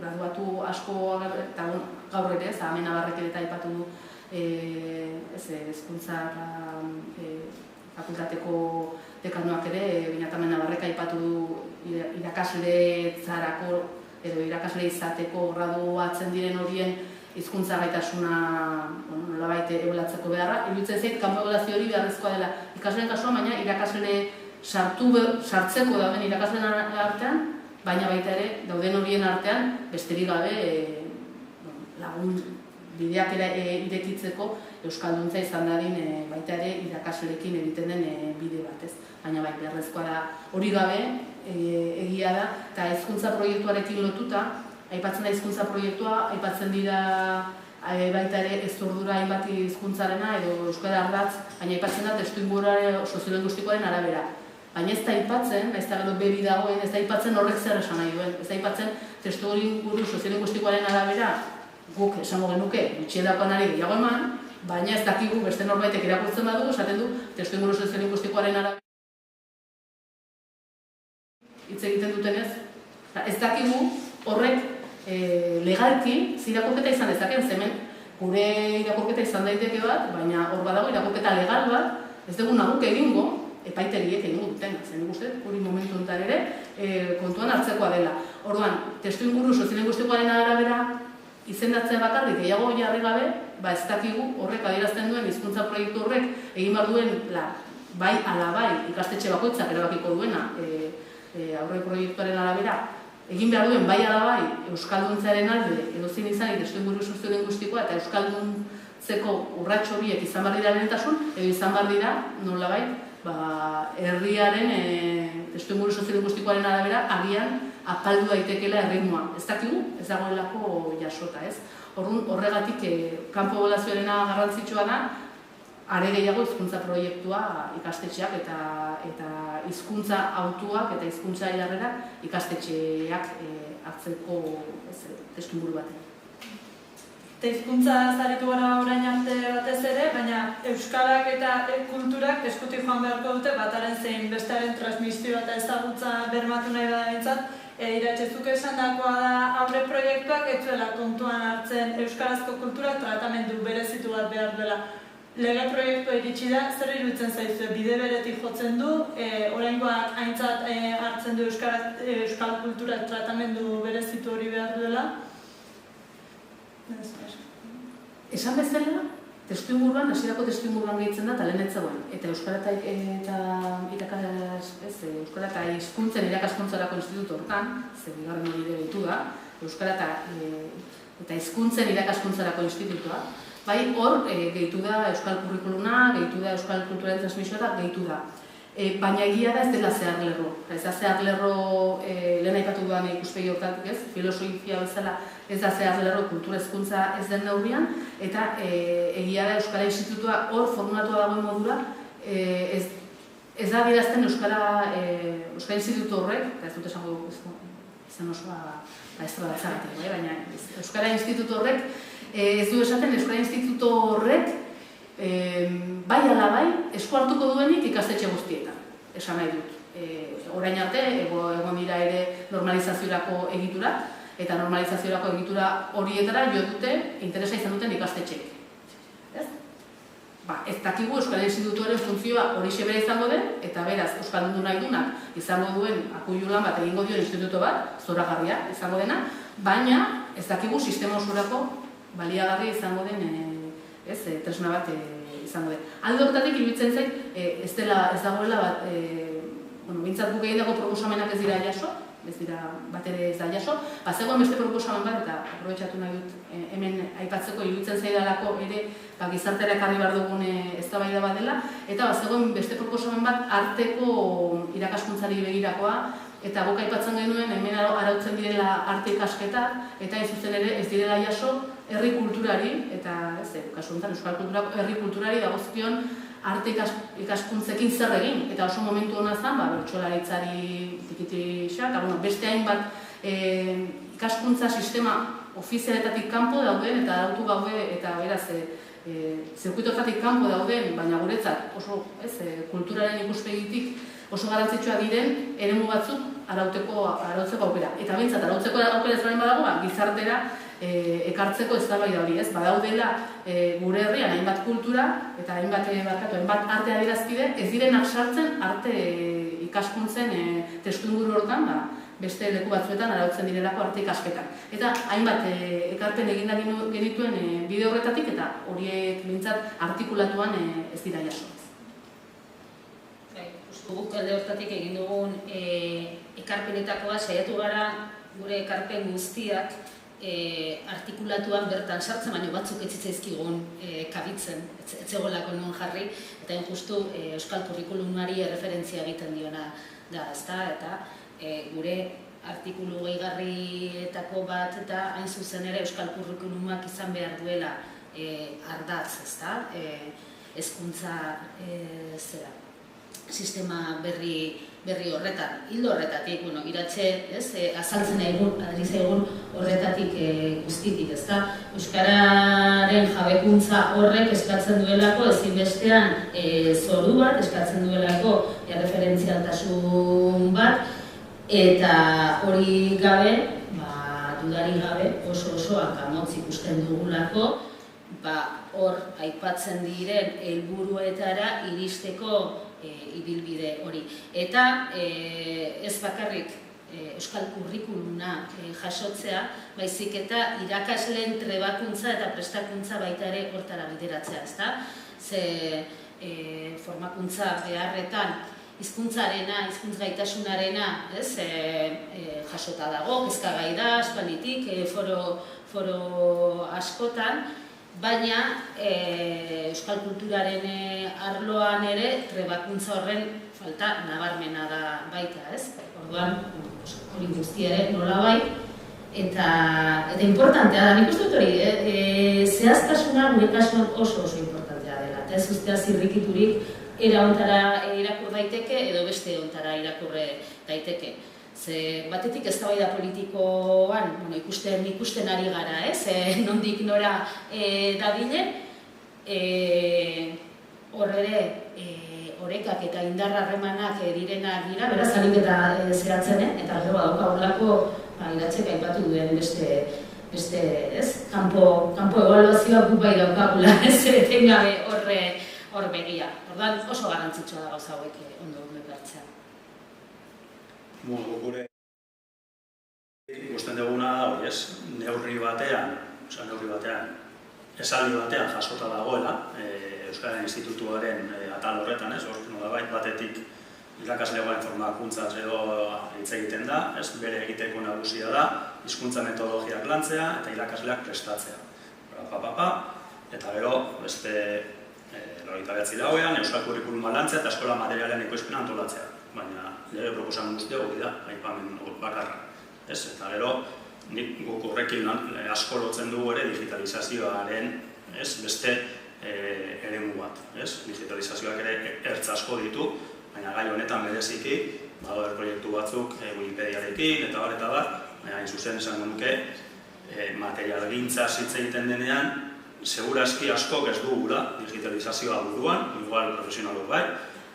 graduatu asko, eta gaur ere, Amena Barrek ere eta aipatu du hezkuntza fakultateko dekanoak ere, Amena Barrek aipatu du irakasletzarako edo irakasle izateko graduatzen diren horien hizkuntza gaitasuna nolabait ebaluatzeko beharra. Iruditzen zait, kanpoebaluazio hori beharrezkoa dela ikasleen kasuan, baina irakasle sartzeko dauden irakasleen artean, baina baita ere, dauden horien artean, besterik gabe lagun bideak irekitzeko euskalduntza izan dadin baita ere irakasleekin egiten den bide bat, ez? Baina bai, beharrezkoa da hori gabe, egia da, eta hizkuntza proiektuarekin lotuta, aipatzen da hizkuntza proiektua, aipatzen dira baita ere ez ordura hainbat hizkuntzarena edo euskara ardatz, baina aipatzen da testuinguru soziolinguistikoaren arabera. Baina ez da aipatzen, ez da gero bebi dagoen, ez da aipatzen horrek zer esan nahi duen. Ez da aipatzen testuinguru soziolinguistikoaren arabera guk esango genuke gutxiendakoan ari gehiago eman, baina ez dakigu beste norbaitek irakurtzen badu, esaten du testuinguru soziolinguistikoaren arabera hitz egiten dutenez. Ez dakigu horrek legalki irakurketa izan dezakeen, hemen gure irakurketa izan daiteke bat, baina hor badago irakurketa legal bat, ez dugu naguk egingo, epaitegiek egingo duten, zen ikusten, hori momentu honetan ere kontuan hartzekoa dela. Orduan, testuinguru soziolinguistikoaren arabera izendatzea bakarrik gehiago jarri gabe, ez dakigu horrek adierazten duen hizkuntza proiektu horrek egin behar duen bai ala bai ikastetxe bakoitzak erabakiko duena aurre proiektuaren arabera egin behar duen bai ala bai euskalduntzaren alde edozein izan testuinguru soziolinguistikoa eta euskalduntzeko urrats horiek izan behar dira lehentasun edo izan behar dira nolabait herriaren testuinguru soziolinguistikoaren arabera agian apaldu daitekeela erritmoa. Ez dakigu, ez dagoelako jasota, ez? Horregatik kanpoebaluazioarena garrantzitsua da, are gehiago hizkuntza proiektua ikastetxeak eta hizkuntza hautuak eta hizkuntza jarrerak ikastetxeak hartzeko testuinguru batean. Eta hizkuntza zaritu gara orain arte batez ere, baina euskarak eta kulturak eskutik joan beharko dute bataren zein bestearen transmisioa eta ezagutza bermatu nahi da bintzat. Iratxezuk esan dakoa da aurre proiektuak ez zuela kontuan hartzen euskarazko kulturak tratamendu berezitu bat behar duela. Lege proiektua iritsi da, zer iruditzen zaizue, bide beretik jotzen du, oraingoak aintzat hartzen du euskal kulturak tratamendu berezitu hori behar duela? Esan bezala, testuinguruan, hasierako testuinguruan gehitzen da, eta lehen ez zegoen. Eta euskara eta hizkuntzen irakaskuntzarako institutu hortan, zer bigarren hori ere gehitu da, euskara eta hizkuntzen irakaskuntzarako institutua, bai hor gehitu da euskal kurrikuluna, gehitu da euskal kulturaren transmisioa, gehitu da. Baina egia da ez dela zehar lerro. Ez da zehar lerro, lehen aipatu dudan ikuspegi hortatik ez, filosofia bezala ez da zehar lerro kultura hezkuntza ez den neurrian, eta egia da Euskara Institutua hor formulatua dagoen modura, ez da adierazten Euskara Institutu horrek, eta ez dut esango izan osoa estra datzagatik, baina Euskara Institutu horrek ez du esaten Euskara Institutu horrek bai ala bai esku hartuko duenik ikastetxe guztietan, esan nahi dut. Orain arte, egon dira ere normalizaziorako egitura, eta normalizaziorako egitura horietara jo dute, interesa izan duten ikastetxeek. Ez dakigu Euskal Institutuaren funtzioa horixe bera izango den, eta beraz, euskaldundu nahi dunak izango duen akuilulan bat egingo dion instituto bat, zoragarria izango dena, baina ez dakigu sistema osorako baliagarria izango den tresna bat izango den. Alde horretatik iruditzen zait, ez dagoela bat, bintzat guk egindako proposamenak ez dira jaso, ez dira bat ere ez da jaso. Zegoen beste proposamen bat, eta aprobetxatu nahi dut hemen aipatzeko iruditzen zaidalako ere gizartera ekarri behar dugun eztabaida bat dela, eta zegoen beste proposamen bat arteko irakaskuntzari begirakoa, eta guk aipatzen genuen hemen arautzen direla arte ikasketak, eta ez zuzen ere ez direla jaso herri kulturari, eta kasu honetan euskal kulturako herri kulturari dagozkion arte ikaskuntzekin zer egin, eta oso momentu hona zen, bertsolaritzari tikitixak, beste hainbat ikaskuntza sistema ofizialetatik kanpo dauden, eta arautu gaude, eta beraz, zirkuitoetatik kanpo dauden, baina guretzat oso kulturaren ikuspegitik oso garrantzitsua diren eremu batzuk arautzeko aukera. Eta behintzat, arautzeko aukera ez badago, gizartera ekartzeko eztabaida hori, badaudela gure herrian hainbat kultura eta hainbat arte adierazpide ez direnak sartzen arte ikaskuntzen testuinguru hortan, beste leku batzuetan arautzen direlako arte ikasketak. Eta hainbat ekarpen eginda genituen bide horretatik eta horiek behintzat artikulatuan ez dira jaso. Guk alde hortatik egin dugun ekarpenetakoa saiatu gara gure ekarpen guztiak artikulatuan bertan sartzen, baina batzuk ez zitzaizkigun kabitzen, ez zegoelako non jarri, eta justu euskal kurrikulumari erreferentzia egiten diona da, eta gure artikulu gehigarrietako bat eta hain zuzen ere euskal kurrikulumak izan behar duela ardatz, hezkuntza sistema berri horretan, hildo horretatik, iratxe, azaltzen egun horretatik guztitik, Euskararen jabekuntza horrek eskatzen duelako ezinbestean zoru bat, eskatzen duelako erreferentzialtasun bat, eta hori gabe, dudari gabe, oso hankamotz ikusten dugulako, hor aipatzen diren helburuetara iristeko ibilbide hori. Eta ez bakarrik euskal kurrikuluna jasotzea, baizik eta irakasleen trebakuntza eta prestakuntza baita ere hortara bideratzea, Ze formakuntza beharretan hizkuntzarena, hizkuntz gaitasunarena jasota dago, kezkagai da, aspalditik, foro askotan, baina euskal kulturaren arloan ere trebakuntza horren falta nabarmena da baita, Orduan, hori guzti ere nola bai, eta importantea da, nik uste dut hori, zehaztasuna gure kasuan oso importantea dela, eta ez ustea zirrikiturik era hontara irakur daiteke edo beste hontara irakurre daiteke. Ze batetik eztabaida politikoan ikusten ari gara, nondik nora dabilen, hor ere orekak eta indar harremanak direnak dira, beraz alik eta zeratzen, eta gero badaukaulako iratxek aipatu duen beste kanpo ebaluazioa guk bai daukagula, etengabe hor begia. Orduan oso garrantzitsua da gauza hauek ondo behartzea. Gure ikusten duguna da hori, neurri batean, esaldi batean jasota dagoela, Euskararen Institutuaren atal horretan, batetik irakaslegoaren formakuntzaz edo hitz egiten da, bere egiteko nagusia da, hizkuntza metodologiak lantzea eta irakasleak prestatzea. Eta gero, beste 29 euskal kurrikuluma lantzea eta eskola materialen ekoizpena antolatzea. Baina, lege proposamen guztia hori da, aipamen bakarra. Eta gero, guk horrekin asko lotzen dugu ere digitalizazioaren beste eremu bat. Digitalizazioak ere ertz asko ditu, baina gai honetan bereziki, badaude proiektu batzuk Wikipediarekin eta bar, hain zuzen esango nuke, materialgintza hitz egiten denean, segurazki askok ez dugula digitalizazioa buruan, igual profesionalok bai,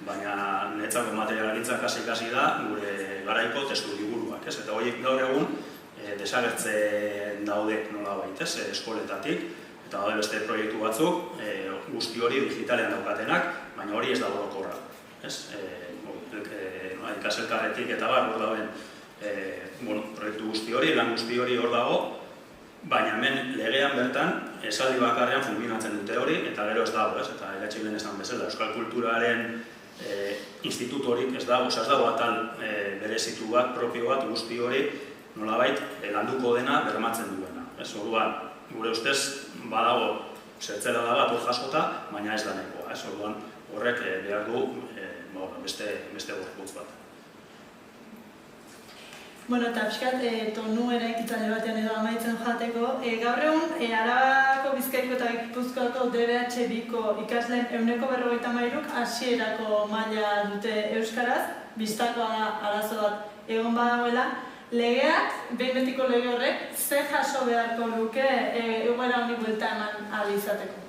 baina netzako materialgintzak kasi da gure garaiko testu liburuak, eta horiek gaur egun desagertzen daude nolabait, eskoletatik, eta daude beste proiektu batzuk guzti hori digitalean daukatenak, baina hori ez da orokorra. Ikaselkarretik eta bar, hor dauen proiektu guzti hori, lan guzti hori hor dago, baina hemen legean bertan esaldi bakarrean fulminatzen dute hori, eta gero ez dago, eta eratxik lehen esan bezala, euskal kulturaren institutorik ez dago, ez dago atal berezitu bat, propio bat, guzti hori nolabait landuko dena bermatzen duena. Orduan, gure ustez, badago zertzela da bat hor jaskota, baina ez da nahikoa. Orduan, horrek behar du beste gorputz bat. Bueno, eta pixkat, tonu eraikitzale batean edo amaitzen joateko. Gaur egun, Arabako, Bizkaiko eta Gipuzkoako DBH2ko ikasleen 153 hasierako maila dute euskaraz, bistakoa da arazo bat egon badagoela. Legeak, behin betiko lege horrek, ze jaso beharko luke egoera honi buelta eman ahal izateko?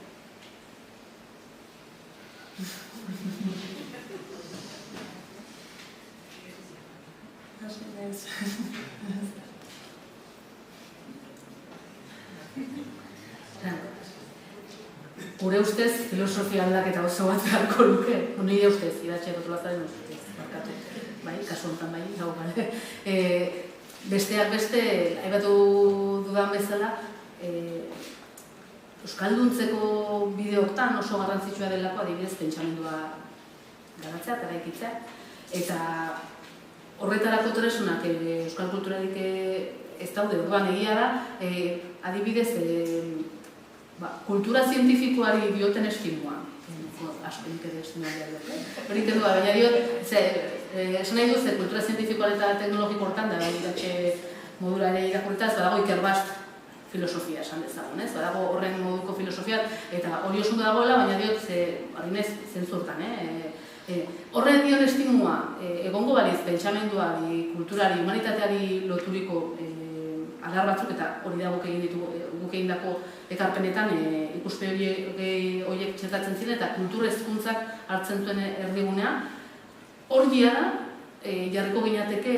Gure ustez, filosofia aldaketa oso bat beharko luke, nire ustez, idatxe rotulazaren ustez, markatu, bai, kasu honetan bai, hau bale. Besteak beste, aipatu dudan bezala, euskalduntzeko bideoktan oso garrantzitsua delako adibidez pentsamendua garatzea eta eraikitzea, eta horretarako tresnak euskal kulturarik ez daude, orduan egia da, adibidez, kultura zientifikoari dioten estimua, asko nik ere estimua dut, hori kendu, baina diot, esan nahi duz, kultura zientifikoa eta teknologiko hortan, da idatxe modura ere irakurritaz, badago ikerbast filosofia esan dezagun, ez? Badago horren moduko filosofia, eta hori oso dagoela, baina diot, harinez zentzurtan, horren dion estimua, egongo baliz, pentsamenduari, kulturari, humanitateari loturiko agar batzuk, eta hori da guk egin dako ekarpenetan ikuspe horiek txertatzen ziren, eta kultur hezkuntzak hartzen duen erdigunea, hor dia da, jarriko ginateke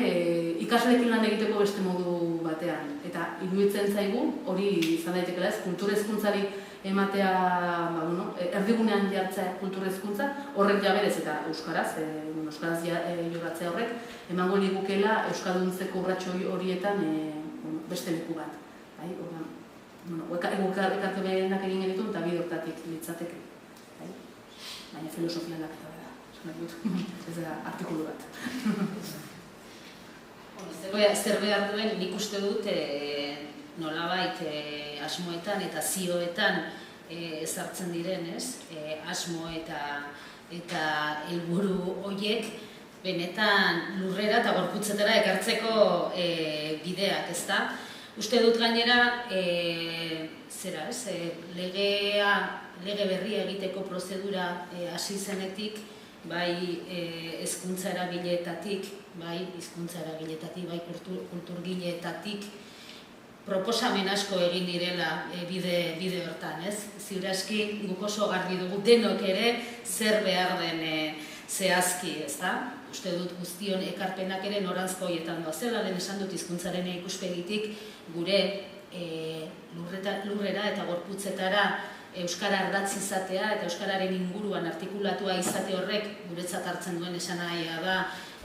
ikasleekin lan egiteko beste modu batean. Eta iruditzen zaigu, hori izan daitekela ez, kultur hezkuntzari ematea, erdigunean jartzea kultur hezkuntza, horrek jaberez eta euskaraz joratzea horrek, emango ligukela euskalduntzeko urratxo horietan beste leku bat. Ekartu behenak egin genitu eta bide hortatik litzateke. Baina filosofia aldaketa da, ez da artikulu bat. Zer behar duen nik uste dut nolabait asmoetan eta zioetan ezartzen diren, asmo eta helburu horiek benetan lurrera eta gorputzetara ekartzeko bideak, ezta? Uste dut gainera, lege berria egiteko prozedura hasi zenetik, bai hezkuntza eragileetatik, bai hizkuntza eragileetatik, bai kulturgileetatik, proposamen asko egin direla bide hortan, ez? Ziur aski guk oso garbi dugu denok ere zer behar den zehazki, ezta? Uste dut guztion ekarpenak ere noranzko horietan doazela, lehen esan dut hizkuntzaren ikuspegitik gure lurrera eta gorputzetara euskara ardatz izatea eta euskararen inguruan artikulatua izate horrek guretzat hartzen duen esanahia da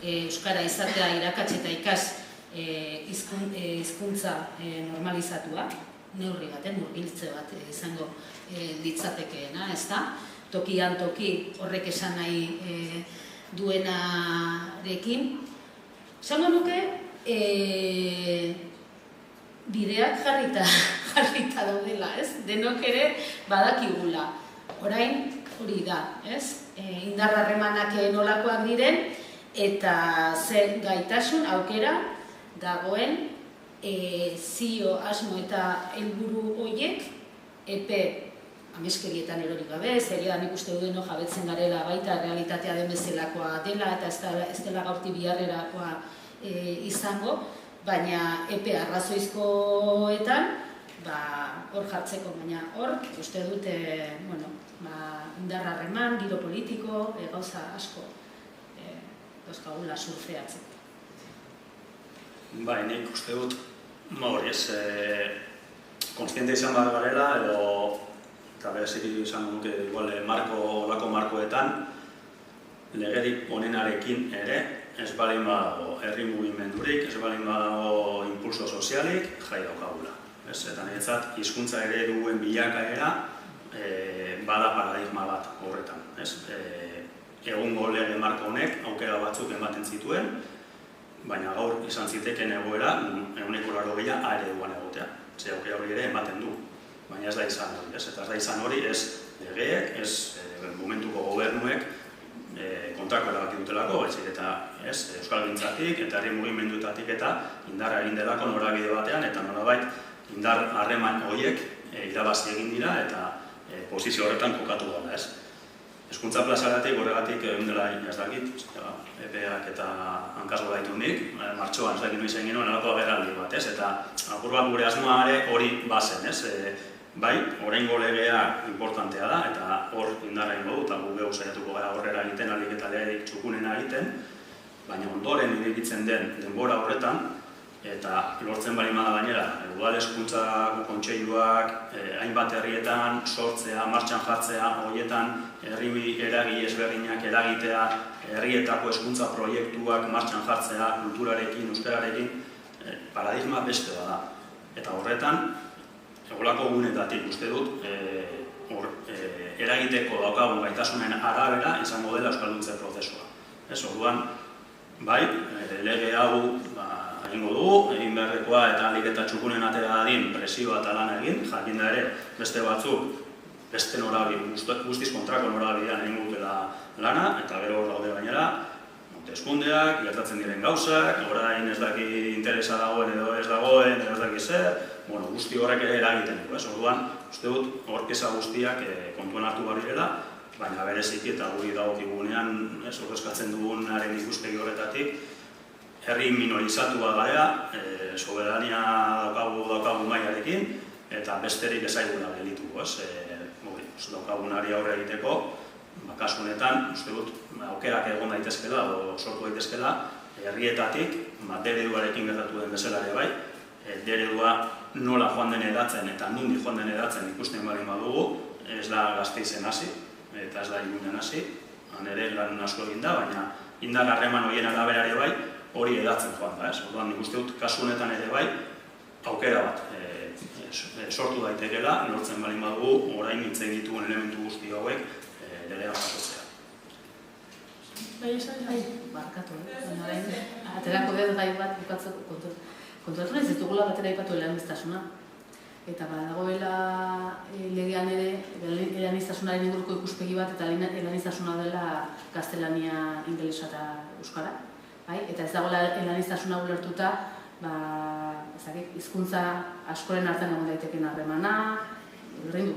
euskara izatea irakatsi eta ikas hizkuntza normalizatua, neurri baten murgiltze bat izango litzatekeena, ezta? Tokian toki horrek esan nahi duenarekin. Esango nuke, bideak jarrita daudela, ez? Denok ere badakigula. Orain hori da, ez? Indar harremanak nolakoak diren eta zer gaitasun aukera dagoen zio, asmo eta helburu horiek epe ameskerietan erorik gabe, zerean ikuste dudeno jabetzen garela baita realitatea den bezalakoa dela eta ez dela gaurti biharrerakoa izango, baina epe arrazoizkoetan hor jartzeko, baina hor uste dute indar harreman, giro politiko, gauza asko dauzkagula surfeatzeko. Bai, nik uste dut, hori ez, konstiente izan bat garela edo eta berezik izan duke olako markoetan legerik onenarekin ere ez balin badago herri mugimendurik, ez balin badago impulso sozialik, jai daukagula. Eta niretzat, hizkuntza ereduen bilakaera bada paradigma bat horretan. egungo lege marko honek aukera batzuk ematen zituen, baina gaur izan zitekeen egoera 80% ereduan egotea. Ze aukera hori ere ematen du, baina ez da izan hori, ez? Eta ez da izan hori, ez legeek, ez momentuko gobernuek kontrako erabaki dutelako, baizik eta euskalgintzatik eta herri mugimenduetatik eta indarra egin delako norabide batean, eta nolabait indar harreman horiek irabazi egin dira eta posizio horretan kokatu dela, ez? Hezkuntza plazaratik horregatik dela ez dakit, EPEak eta hankasgo gaitu nik, martxoan ez dakit noizen genuen alako agerraldi bat, ez? Eta apur bat gure asmoa ere hori bazen, ez? Bai, oraingo legea importantea da, eta hor indarra ingo du, eta gu gehu saiatuko gara horrela egiten, alik eta leherik txukunena egiten, baina ondoren irekitzen den denbora horretan, eta lortzen bali bada gainera, udal hezkuntza kontseiluak hainbat herrietan sortzea, martxan jartzea, horietan herri eragile ezberdinak eragitea, herrietako hezkuntza proiektuak martxan jartzea, kulturarekin, euskararekin, paradigma beste da. Eta horretan, egolako gunetatik uste dut, eragiteko daukagun gaitasunen arabera izango dela euskalduntze prozesua. Orduan, bai, lege hau egingo dugu, egin beharrekoa eta alik eta txukunen atera dadin presioa eta lan egin, jakin da ere beste batzuk, beste norabide, guztiz kontrako norabidean egin dutela lana, eta gero hor daude gainera, hauteskundeak, gertatzen diren gauzak, orain ez daki interesa dagoen edo ez dagoen, edo ez daki zer, guzti horrek ere eragiten du, orduan, uste dut, horkeza guztiak kontuan hartu behar direla, baina bereziki eta guri dagokigunean, ordezkatzen dugunaren ikuspegi horretatik, herri minorizatua gara, soberania daukagun mailarekin, eta besterik ezaiguna gelituko, daukagunari aurre egiteko, kasu honetan, uste dut, aukerak egon daitezkela, o sortu daitezkela, herrietatik, dereduarekin gertatu den bezala ere bai, deredua nola joan den edatzen eta nundi joan den edatzen ikusten baldin badugu, ez da Gasteizen hasi, eta ez da Iruñan hasi, han ere lan asko egin da, baina indar harreman horien arabera ere bai, hori edatzen joan da, orduan nik uste dut, kasu honetan ere bai, aukera bat sortu daitekela, lortzen baldin badugu, orain nintzen ditugun elementu guzti hauek, legea jasotzea. Barkatu, aterako dut gai bat bukatzeko kontratu ez ditugula batera ipatu eleaniztasuna. Eta badagoela legean ere eleaniztasunaren inguruko ikuspegi bat eta eleaniztasuna dela gaztelania, ingelesa eta euskara. Eta ez dagoela eleaniztasuna ulertuta hizkuntza askoren artean egon daiteken harremana,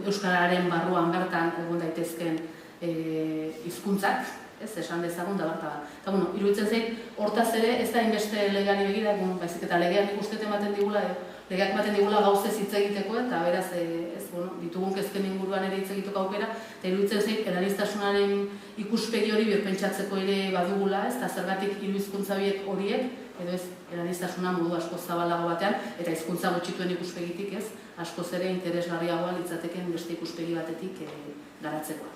euskararen barruan bertan egon daitezken hizkuntzak, esan dezagun da berta da. Eta, iruditzen zait, hortaz ere ez da inbeste legeari begira, baizik eta legeak ikustet ematen digula, legeak ematen digula gauzez hitz egiteko, eta beraz, ditugun kezken inguruan ere hitz egiteko aukera, eta iruditzen zait, eleaniztasunaren ikuspegi hori birpentsatzeko ere badugula, eta zergatik hiru hizkuntza horiek, edo ez, eleaniztasuna modu asko zabalago batean, eta hizkuntza gutxituen ikuspegitik, ez, askoz ere interesgarriagoa litzateken beste ikuspegi batetik garatzeko.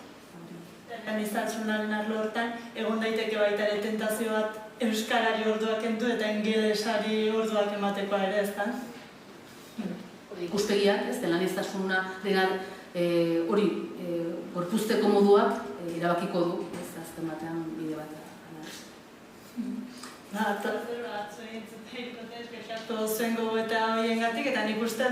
Eleaniztasunaren arlo hortan, egon daiteke baita ere tentazio bat euskarari orduak kendu eta ingelesari orduak ematekoa ere, ezta? Ikuspegiak, ez, eleaniztasuna hori gorpuzteko moduak erabakiko du, ez, azken batean bide bat. Zuen gogoeta horiengatik, eta nik uste,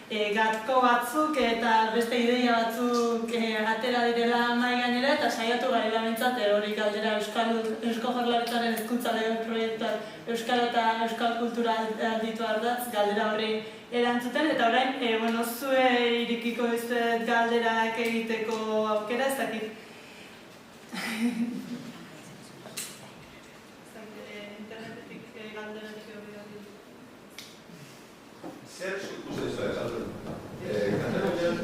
gatko batzuk eta beste ideia batzuk atera direla mahai gainera, eta saiatu garela bintzat hori galdera Eusko Jaurlaritzaren hezkuntza lege proiektuak euskara eta euskal kultura alditu ardatz galdera horri erantzuten, eta orain, zue irikiko dizuet galderak egiteko aukera, ez dakit. Internetetik galderatik hori dut. Zer ikusten zuen, Katalunian?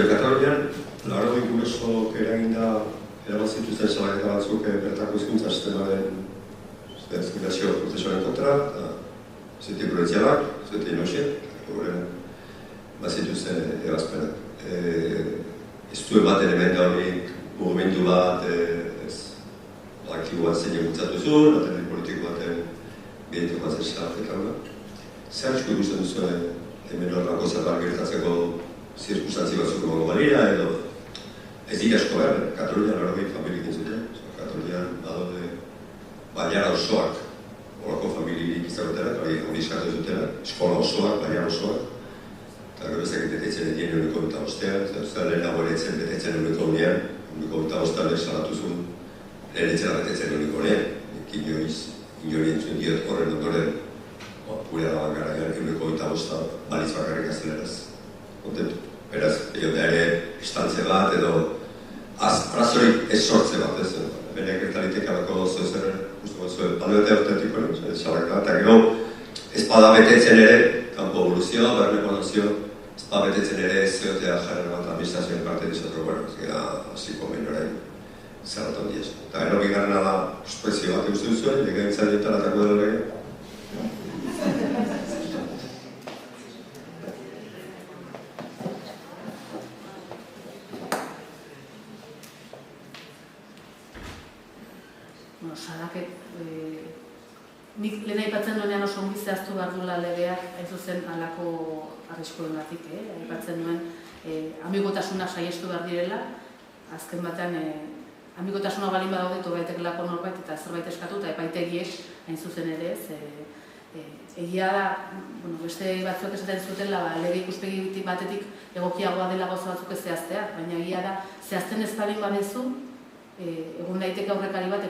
Katalunian, laurogeiko urteko eraginda erabazituzten salaketa batzuk bertako hizkuntza sistemaren diskriminazio prozesuaren kontra, zete probintzialak, zete inoxek, horren bazituzten ebazpenak. Ez duen bat elementa hori mugimendu bat, aktibo bat zein egutzatu zuen, atene politiko baten bidetik bat zertzak. Zer asko ikusten duzu hemen horrako zerbait gertatzeko zirkunstantzi batzuk egongo balira, edo ez dira asko behar, Katalunian 80 familiak zuten, Katalunian badaude bailara osoak, horako familirik izagotera, hori eskatu zutela, eskola osoak, bailara osoak, eta gero ezak betetzen edien euneko eta ostean, eta lehen laboretzen betetzen euneko unean, euneko eta ostean salatu zuen, lehen etxera betetzen euneko unean, inori entzun diot horren ondoren, gure alaban garaian euneko eta ostean balitz bakarrik azeleraz. Kontentu. Beraz, da ere, estantze bat edo arazorik ez sortze bat, ez? Beneak gertaliteka bako zer, balde bete autentikoen, salak da, eta gero, ez bada betetzen ere, kanpo evoluzioa, barne konozio, ez bada betetzen ere ez zeotea jarren bat administrazioen parte dizatro, bueno, ez gara, hasiko behin orain, zerratan diez. Eta gero, bigarrena da, prospekzio bat eguztu zuen, legegintzan ditaratako dela lege. Nik lehen aipatzen duenean oso ongi zehaztu behar duela legeak, hain zuzen halako arriskoengatik, aipatzen duen amigotasuna saiestu behar direla, azken batean amigotasuna balin badaude tobaitekelako norbait eta zerbait eskatu eta epaitegiek hain zuzen ere ez. Egia da, beste batzuek esaten zutela lege ikuspegi batetik egokiagoa dela gauza batzuk ez zehaztea, baina egia da zehazten ez balin badezu, egun daiteke aurrekari bat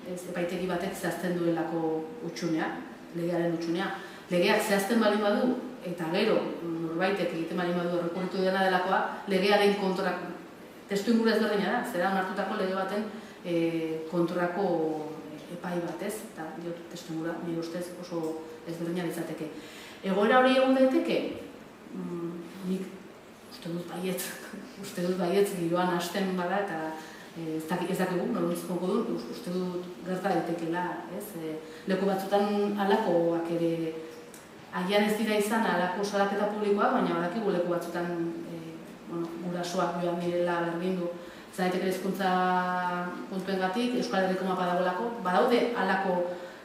epaitegi batek zehazten duelako utxunea, legearen utxunea. Legeak zehazten balin badu, eta gero, norbaitek egiten balin badu errekurritu dena delakoa, legearen kontrako, testu inguru ezberdina da, zera onartutako lege baten kontrako epai bat ez, eta testu ingura, nire ustez oso ezberdina izateke. Egoera hori egon daiteke, nik uste dut baietz giroan hasten bada, eta ez dakigu, norontziko dut, uste dut gerta daitekela, leku batzutan halakoak ere, agian ez dira izan halako salaketa publikoa, baina badakigu leku batzutan gurasoak joan direla berdindu, zaiteke hezkuntza puntuengatik, Euskal Herriko mapa dagoelako, badaude halako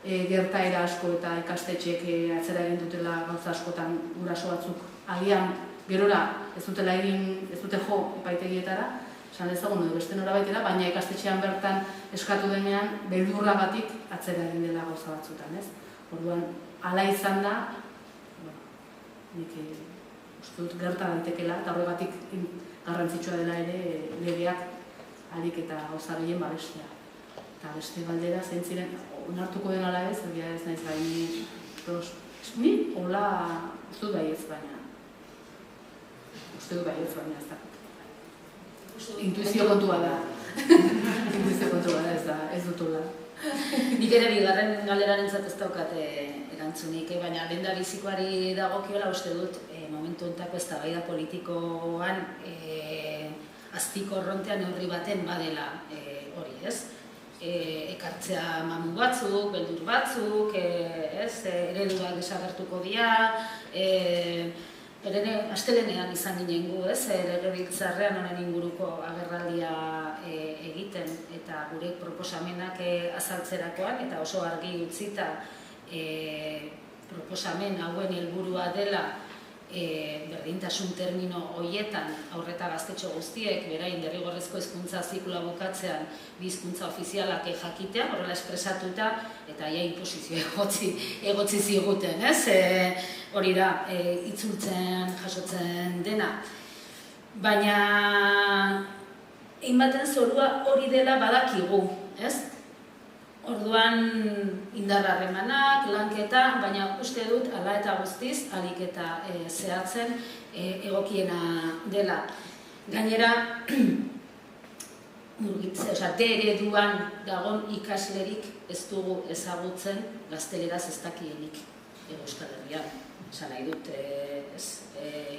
gertaera asko eta ikastetxeek atzera egin dutela gauza askotan guraso batzuk agian gerora ez dute jo epaitegietara, esan ezagun edo beste norabaitera, baina ikastetxean bertan eskatu denean beldurragatik atzera egin dela gauza batzutan, ez? Orduan, hala izan da, nik uste dut gerta daitekela, eta horregatik garrantzitsua dela ere legeak ahalik eta gauza gehien babestea. Eta beste galdera zein ziren, onartuko den ala ez, egia ez naiz gaini, ni hola uste dut baietz baina, ez da. Intuizio kontua da. Ez dut hola. Nik ere bigarren galderanentzat ez daukat erantzunik, baina lehendabizikoari dagokiola uste dut momentu hontako eztabaida politikoan azpiko errontean neurri baten badela hori, ez? Ekartzea mamu batzuk, beldur batzuk, ereduak desagertuko dira, astelenean izan ginen gu, legebiltzarrean honen inguruko agerraldia egiten eta gure proposamenak azaltzerakoan eta oso argi utzita proposamen hauen helburua dela berdintasun termino horietan aurreta gaztetxo guztiek berain derrigorrezko hezkuntza zikloa bukatzean bi hizkuntza ofizialak jakitea, horrela espresatuta eta ia inposizio egotzi ziguten, ez? Hori da, itzultzen, jasotzen dena. Baina hainbaten zorua hori dela badakigu, ez? Orduan indarra harremanak, lanketa, baina uste dut hala eta guztiz, ahalik eta zehatzen egokiena dela. Gainera, D ereduan dagon ikaslerik ez dugu ezagutzen gazteleraz ez dakienik Euskal Herrian. Esan nahi dut,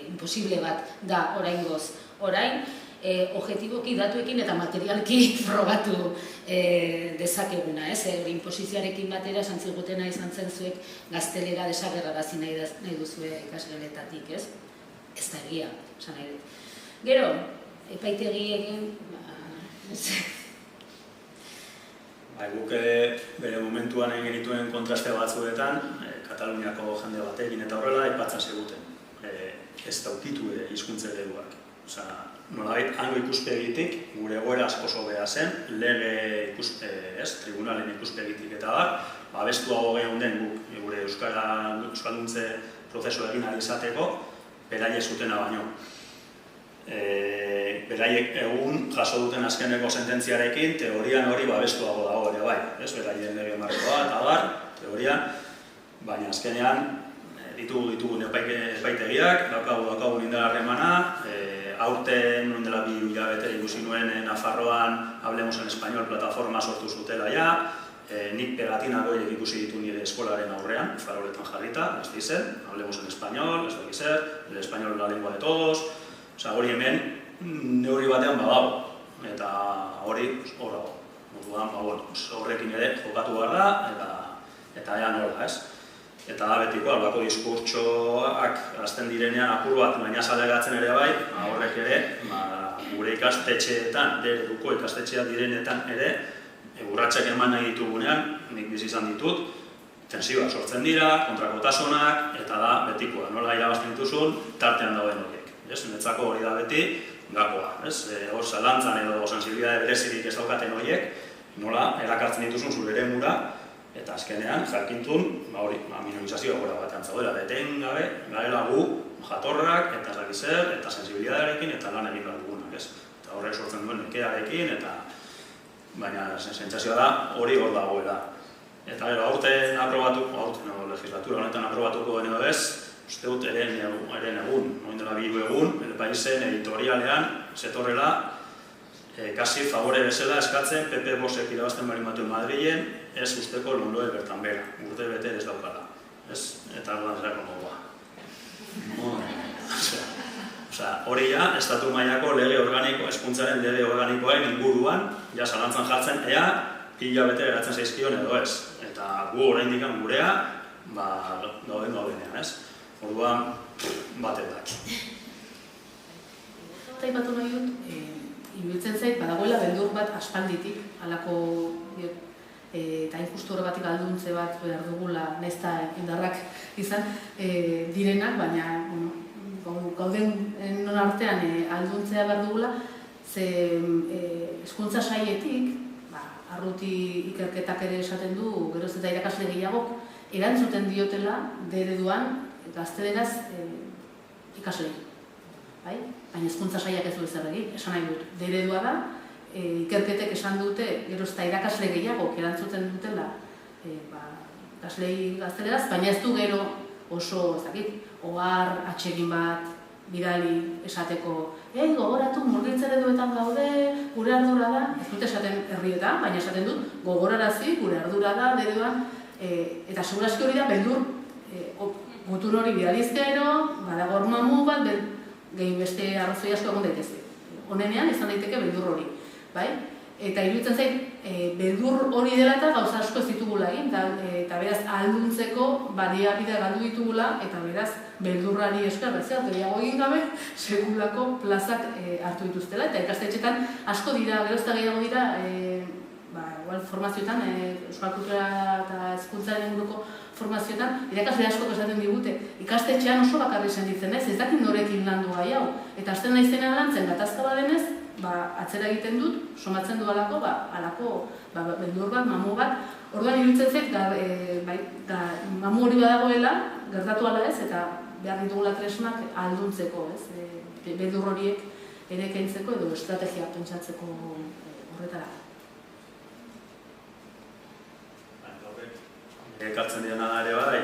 imposible bat da oraingoz. Orain, objetiboki datuekin eta materialki frogatu dezakeguna, ez? Inposizioarekin batera esan zigutena izan zen zuek gaztelera desagerrarazi nahi duzue ikasgeletatik, ez? Ez da egia, esan nahi dut. Gero, epaitegiekin, Guk bere momentuan egin genituen kontraste batzuetan, Kataluniako jende batekin eta horrela aipatzen ziguten. Ez daukitu hizkuntza ereduak. nolabait, hango ikuspegitik, gure egoera asko hobea zen, lege tribunalen ikuspegitik eta babestuago geunden gure euskalduntze prozesu egin ahal izateko, beraiek zutena baino. Beraiek egun jaso duten azkeneko sententziarekin, teorian hori babestuago dago ere bai, beraien lege markoa eta teorian, baina azkenean ditugu epaitegiak, daukagu indar harremana, aurten nuen dela 2 hilabete ikusi nuen Nafarroan Hablemos en Español plataforma sortu zutela ja, nik pegatinako ikusi ditu nire eskolaren aurrean, faroletan jarrita, ez dizen, Hablemos en Español, ez dakiz zer, el español la lengua de todos, hori hemen neurri batean badago, eta hori hor dago. Horrekin ere jokatu behar da, eta ea nola, ez? Eta da betiko, albako diskurtsoak hasten direnean apur bat baina saleratzen ere bai, horrek ere, gure ikastetxeetan, ereduko ikastetxeak direnetan ere, urratsak eman nahi ditugunean, nik bizi izan ditut, tensioak sortzen dira, kontrakotasunak, eta da betikoa, nola irabazten dituzun, tartean dauden horiek. Netzako hori da beti, gakoa, hor zalantzan edo sensibilidade berezirik ez daukaten horiek, nola erakartzen dituzun zure eremura, eta azkenean, jakintun, minorizazioa gora batean zaudela, beten gabe, garela gu, jatorrak, eta zakizer, eta sensibilidadearekin, eta lan egin behar dugunak, ez? Eta horrek sortzen duen nekearekin, eta baina sentsazioa da, hori hor dagoela. Eta gero, legislatura honetan aprobatuko den edo ez, uste dut eren egun, noin dela 2 egun, Paizen editorialean, zetorrela, kasi favore bezala eskatzen PP Bosek irabazten bari matuen Madrilen, ez usteko londoe bertan bera, urte bete ez daukala. Eta ordan zerako mogoa. Hori ja, estatu mailako lege organiko, hezkuntzaren lege organikoaren inguruan, ja zalantzan jartzen, ea, 2 hilabete geratzen zaizkion edo ez. Eta gu oraindik gurea, daudenean, ez? Orduan, batetak. Eta ipatu nahi dut, iruditzen zait, badagoela beldur bat aspalditik, halako eta injustu horregatik alduntze bat behar dugula, nahiz eta indarrak izan direnak, baina gauden non artean alduntzea behar dugula, ze hezkuntza sailetik, arruti ikerketak ere esaten du, geroz eta irakasle gehiagok, erantzuten diotela, ereduan gazteleraz ikaslei. Baina hezkuntza sailak ez du ezer egin, esan nahi dut. Eredua da, ikerketek esan dute, geroz eta irakasle gehiagok erantzuten dutela ikaslei gazteleraz, baina ez du gero oso, ez dakit, ohar atsegin bat, bidali esateko, gogoratu murgiltze ereduetan gaude, gure ardura da, ez dut esaten herrietan, baina esaten dut, gogorarazi, gure ardura da, ereduan, eta segurazki hori da, beldur, gutun hori bidalizkero, badago hormamu bat, gehi beste arrazoi asko egon daitezke. Honenean, izan daiteke beldur hori. Eta iruditzen zait, beldur hori dela eta gauza asko ez ditugula egin, eta beraz ahalduntzeko baliabidea galdu ditugula, eta beraz beldurrari esker bezala, gehiago egin gabe, segulako plazak hartu dituztela, eta ikastetxetan asko dira, gero eta gehiago dira, formazioetan, euskal kultura eta hezkuntzaren inguruko formazioetan, irakasle asko esaten digute, ikastetxean oso bakarri sentitzen ez dakit norekin landu gai hau. Eta azten naizenean lantzen gatazka badenez, atzera egiten dut, somatzen du alako, beldur bat, mamu bat. Orduan iruditzen zait, mamu hori badagoela, gertatu ala ez, eta behar ditugula tresnak alduntzeko, beldur horiek ere kentzeko edo estrategia pentsatzeko horretara. Ekartzen dena ere bai,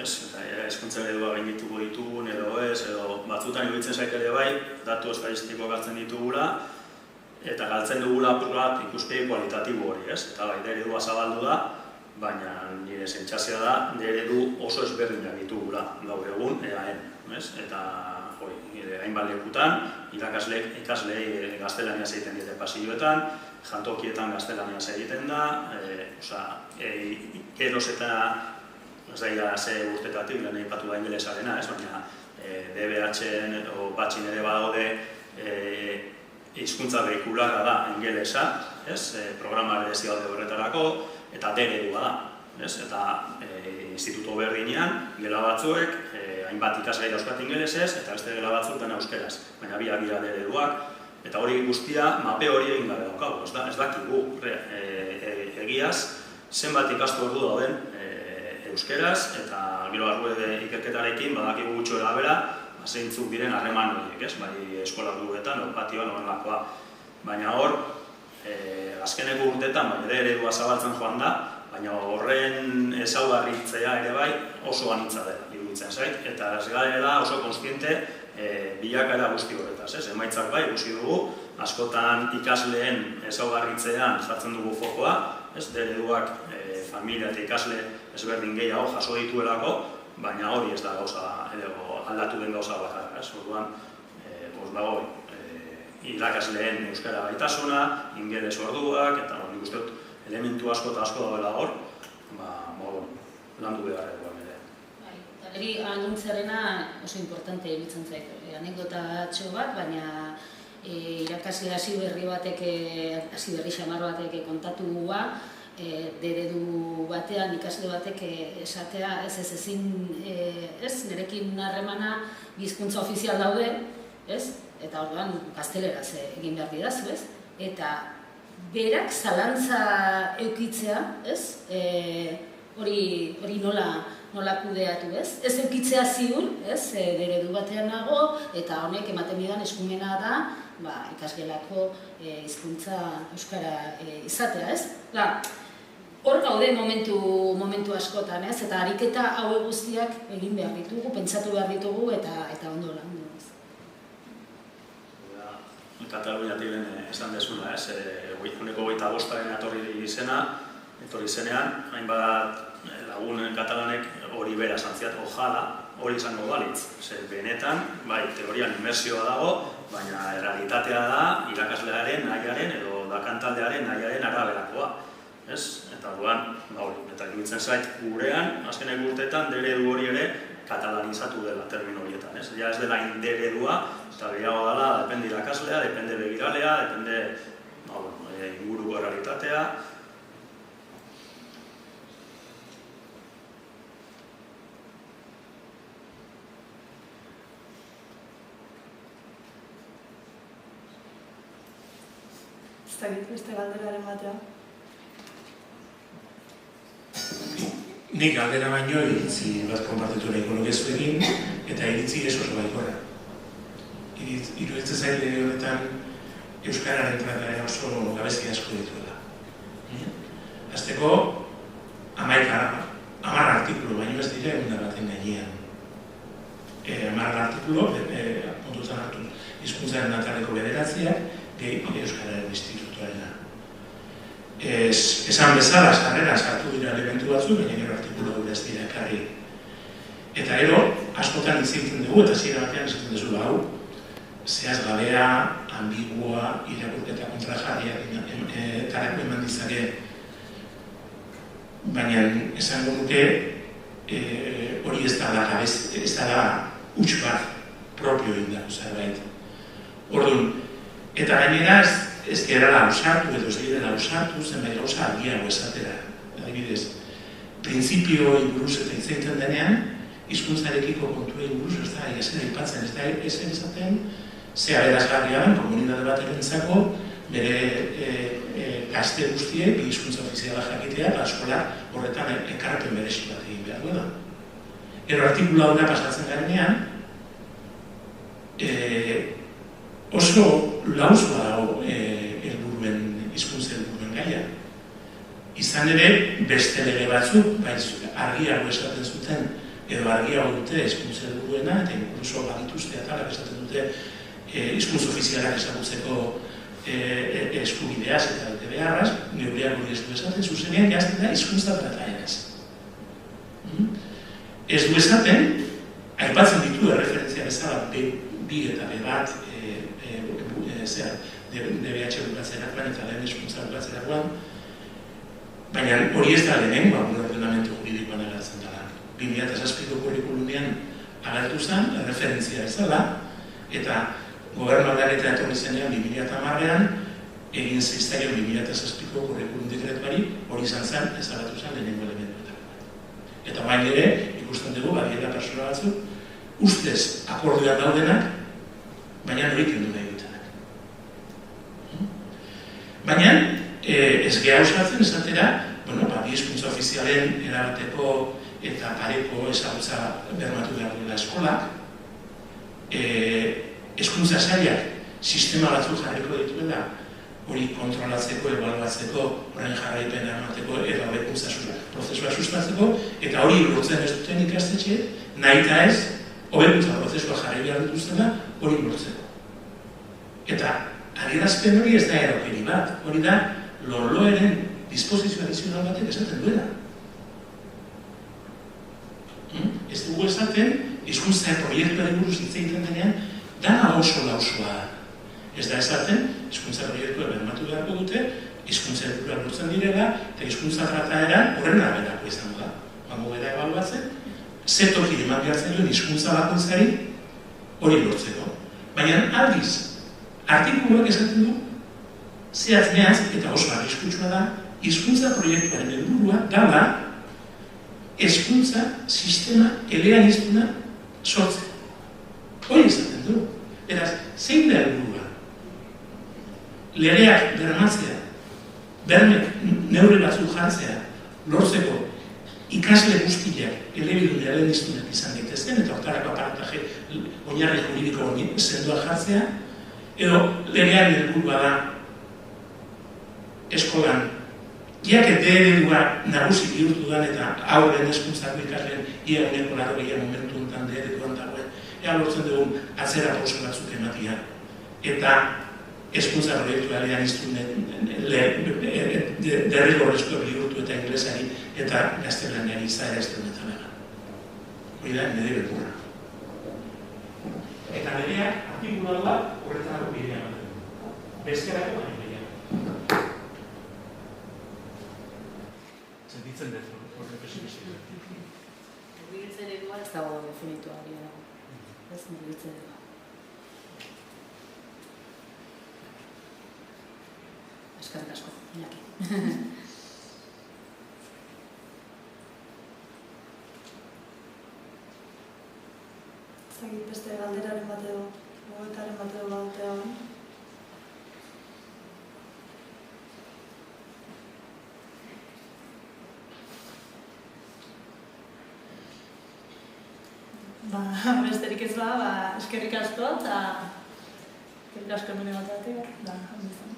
hezkuntza eredua gaindituko ditugun edo ez, edo batzutan iruditzen zait ere bai, datu estadistiko galtzen ditugula, eta galtzen dugula apur bat ikuspegi kualitatibo hori, ez? Eta bai, eredua zabaldu da, baina nire sentsazioa da, eredu oso ezberdinak ditugula gaur egun, eaen, ez? Eta hainbat lekutan, ikasleei gaztelaniaz egiten diete pasilloetan, jantokietan gaztelaniaz egiten da, eros eta ez daia ze urtetatik, lehen aipatu da ingelesarena, baina DBH-en o batxin ere badaude hizkuntza behikulara da ingelesa, programa berezi daude horretarako, eta D eredua da. Eta instituto berdinean, gela batzuek, hainbat ikasgai dauzkat ingelesez, eta beste gela batzuk dena euskeraz, baina biak dira ereduak, eta hori guztia mape hori egin gabe daukagu, ez dakigu, egiaz, zenbat ikastu ordu dauden euskeraz, eta gero arruede ikerketarekin badakigu gutxoera bera, zeintzuk diren harreman horiek, ez? Bai eskola duetan, patioan, horrelakoa. Baina hor, azkeneko urteetan, ere eredua zabaltzen joan da, baina horren ezaugarritzea ere bai oso anitza dela, iruditzen zait, eta ez garela oso konstiente bilakaera guzti horretaz, ez? Emaitzak bai, ikusi dugu, askotan ikasleen ezaugarritzean jartzen dugu fokoa, ez? Ereduak familia eta ikasle ezberdin gehiago jaso dituelako, baina hori ez da gauza, aldatu den gauza bakarra, ez? Orduan, dago, irakasleen euskara gaitasuna, ingeles orduak, eta nik uste dut elementu asko eta asko daudela hor, landu beharrekoa ere. Eta geri, anuntziarena oso importante iruditzen zait. Anekdotatxo bat, baina irakasle hasi berri xamar batek kontatua, eredu batean ikasle batek esatea ez nirekin harremana hizkuntza ofizial daude, ez? Eta orduan gazteleraz egin behar didazu, ez? Eta berak zalantza eukitzea, ez? Hori nola kudeatu, ez? Ez eukitzea ziur, ez? Eredu batean nago, eta honek ematen didan eskumena da ikasgelako hizkuntza euskara izatea, ez? Hor gaude momentu askotan, ez? Eta ariketa hauek guztiak egin behar ditugu, pentsatu behar ditugu, eta ondo lan. Kataluniatik esan dezuna, ez? Uneko 25-aren etorri zenean, hainbat lagunen katalanek hori bera santziat, ojala, hori izango balitz. Benetan, bai, teorian inmersioa dago, baina errealitatea da irakaslearen, nahiaren edo dakantaldearen nahiaren araberakoa. Eta duan, eta iruditzen zait gurean, azkenek urteetan, eredu hori ere katalanizatu dela termino horietan. Ja ez dela eredua, eta gehiago dela, depende irakaslea, depende begiralea, depende inguruko errealitatea. Ez dakit beste galderaren batean. Nik galdera baino iritzi bat konpartitu nahiko nuke zuekin, eta iritzi ez oso baikora. Iruditzen zait lege horretan euskararen trataren oso gabezi asko dituela. Azteko, 10 artikulu, baino ez dira eguna baten gainean. 10 artikulu, puntutan hartu, hizkuntzaren nataleko bederatziak, gehi euskararen institutuarena. Esan bezala, sarrera sartu dira elementu batzu, baina gero artikulu gure ez dira ekarri. Eta gero, askotan hitz egiten dugu, eta zira batean esaten duzu hau, zehazgabea, ambigua, irakurketa kontrajarria, tarako eman ditzake. Baina esango nuke hori ez da huts bat propio indako zerbait. Orduan, eta gainera ez gerala ausartu edo ez gerala ausartu zenbait gauza argiago esatera. Adibidez, printzipio buruz eta hitz egiten denean, hizkuntzarekiko kontuei buruz ez da ezer aipatzen, ez da ezer esaten, ze aberasgarria den komunitate baterentzako bere gazte guztiek hizkuntza ofiziala jakitea eta eskola horretan ekarpen berezi bat egin behar duela. Ero artikula hona pasatzen garenean, oso lauzua dago hizkuntza helburuen gaia. Izan ere, beste lege batzuk, argiago esaten zuten, edo argiago dute hizkuntza helburuena, eta inkluso badituzte atalak esaten dute hizkuntza ofizialak ezagutzeko eskubideaz eta dute beharraz, neureak hori ez du esaten, zuzenean jazten da hizkuntza trataeraz. Ez du esaten, aipatzen ditu erreferentzia bezala bi eta be bat DBH bukatzerakoan eta lehen hizkuntza bukatzerakoan, baina hori ez da lehenengoa gure ordenamentu juridikoan agertzen dela. 2007ko kurrikulumean agertu zen, referentzia bezala, eta gobernu aldaketa etorri zenean 2010an egin ziztaio 2007ko kurrikulum dekretuari hori izan zen, ezagatu zen lehenengo elementuetan. Eta bain ere, ikusten dugu, badiela pertsona batzuk, ustez akordioan daudenak, baina hori kendu nahi dutenak. Baina, ez geha usatzen esatera, bi hizkuntza ofizialen erabateko eta pareko ezagutza bermatu behar duela eskolak, hezkuntza sailak sistema batzuk jarriko dituela, hori kontrolatzeko, ebaluatzeko, horren jarraipena emateko, eta hobekuntza prozesua sustatzeko, eta hori lortzen ez duten ikastetxe, nahi eta ez, hobekuntza prozesua jarri behar dituztela, hori lortzeko. Eta adierazpen hori ez da erokeri bat, hori da lorloeren disposizio adizional batek esaten duela. Ez dugu esaten, hizkuntza proiektuaren buruz hitz egiten denean, dana oso lausoa da. Ez da esaten, hizkuntza proiektua bermatu beharko dute, hizkuntza helburuak lortzen direla, eta hizkuntza trataeran horren araberako izango da. Bango gara ebaluatzen, zer toki eman behartzen duen hizkuntza bakoitzari hori lortzeko. Baina aldiz, artikuluak esaten du, zehatz eta oso arriskutsua da, hizkuntza proiektuaren helburua dela hezkuntza sistema eleaniztuna sortzen. Hori esaten du. Beraz, zein da helburua? Legeak bermatzea, bermek neurri batzuk jartzea, lortzeko ikasle guztiak elebidun eleaniztunak izan daitezken, eta hortarako aparataje oinarri juridiko sendoa jartzea, edo legearen helburua da eskolan Iak eredua nagusi bihurtu dan eta aurren hezkuntzako ikasleen ia uneko larrogeia momentu honetan ereduan dagoen, ea lortzen dugun atzera pauso batzuk ematia. Eta hezkuntza proiektua eleaniztunen derrigorrezko bihurtu eta inglesari eta gaztelaniari izaera ez duenetan ega. Hori da, nire bekurra. Eta nireak artikuladua horretarako bidea ematen. Bezkerako baina bidea. Sentitzen dut, horre pesimistik. Mugitzen edua ez dago definitua hori dago. Ez mugitzen edua. Eskerrik asko, Iñaki. Zagit beste galderaren bateo, gogetaren bateo batea hori. Besterik ez eskerrik asko, eta eskerrik asko nire bat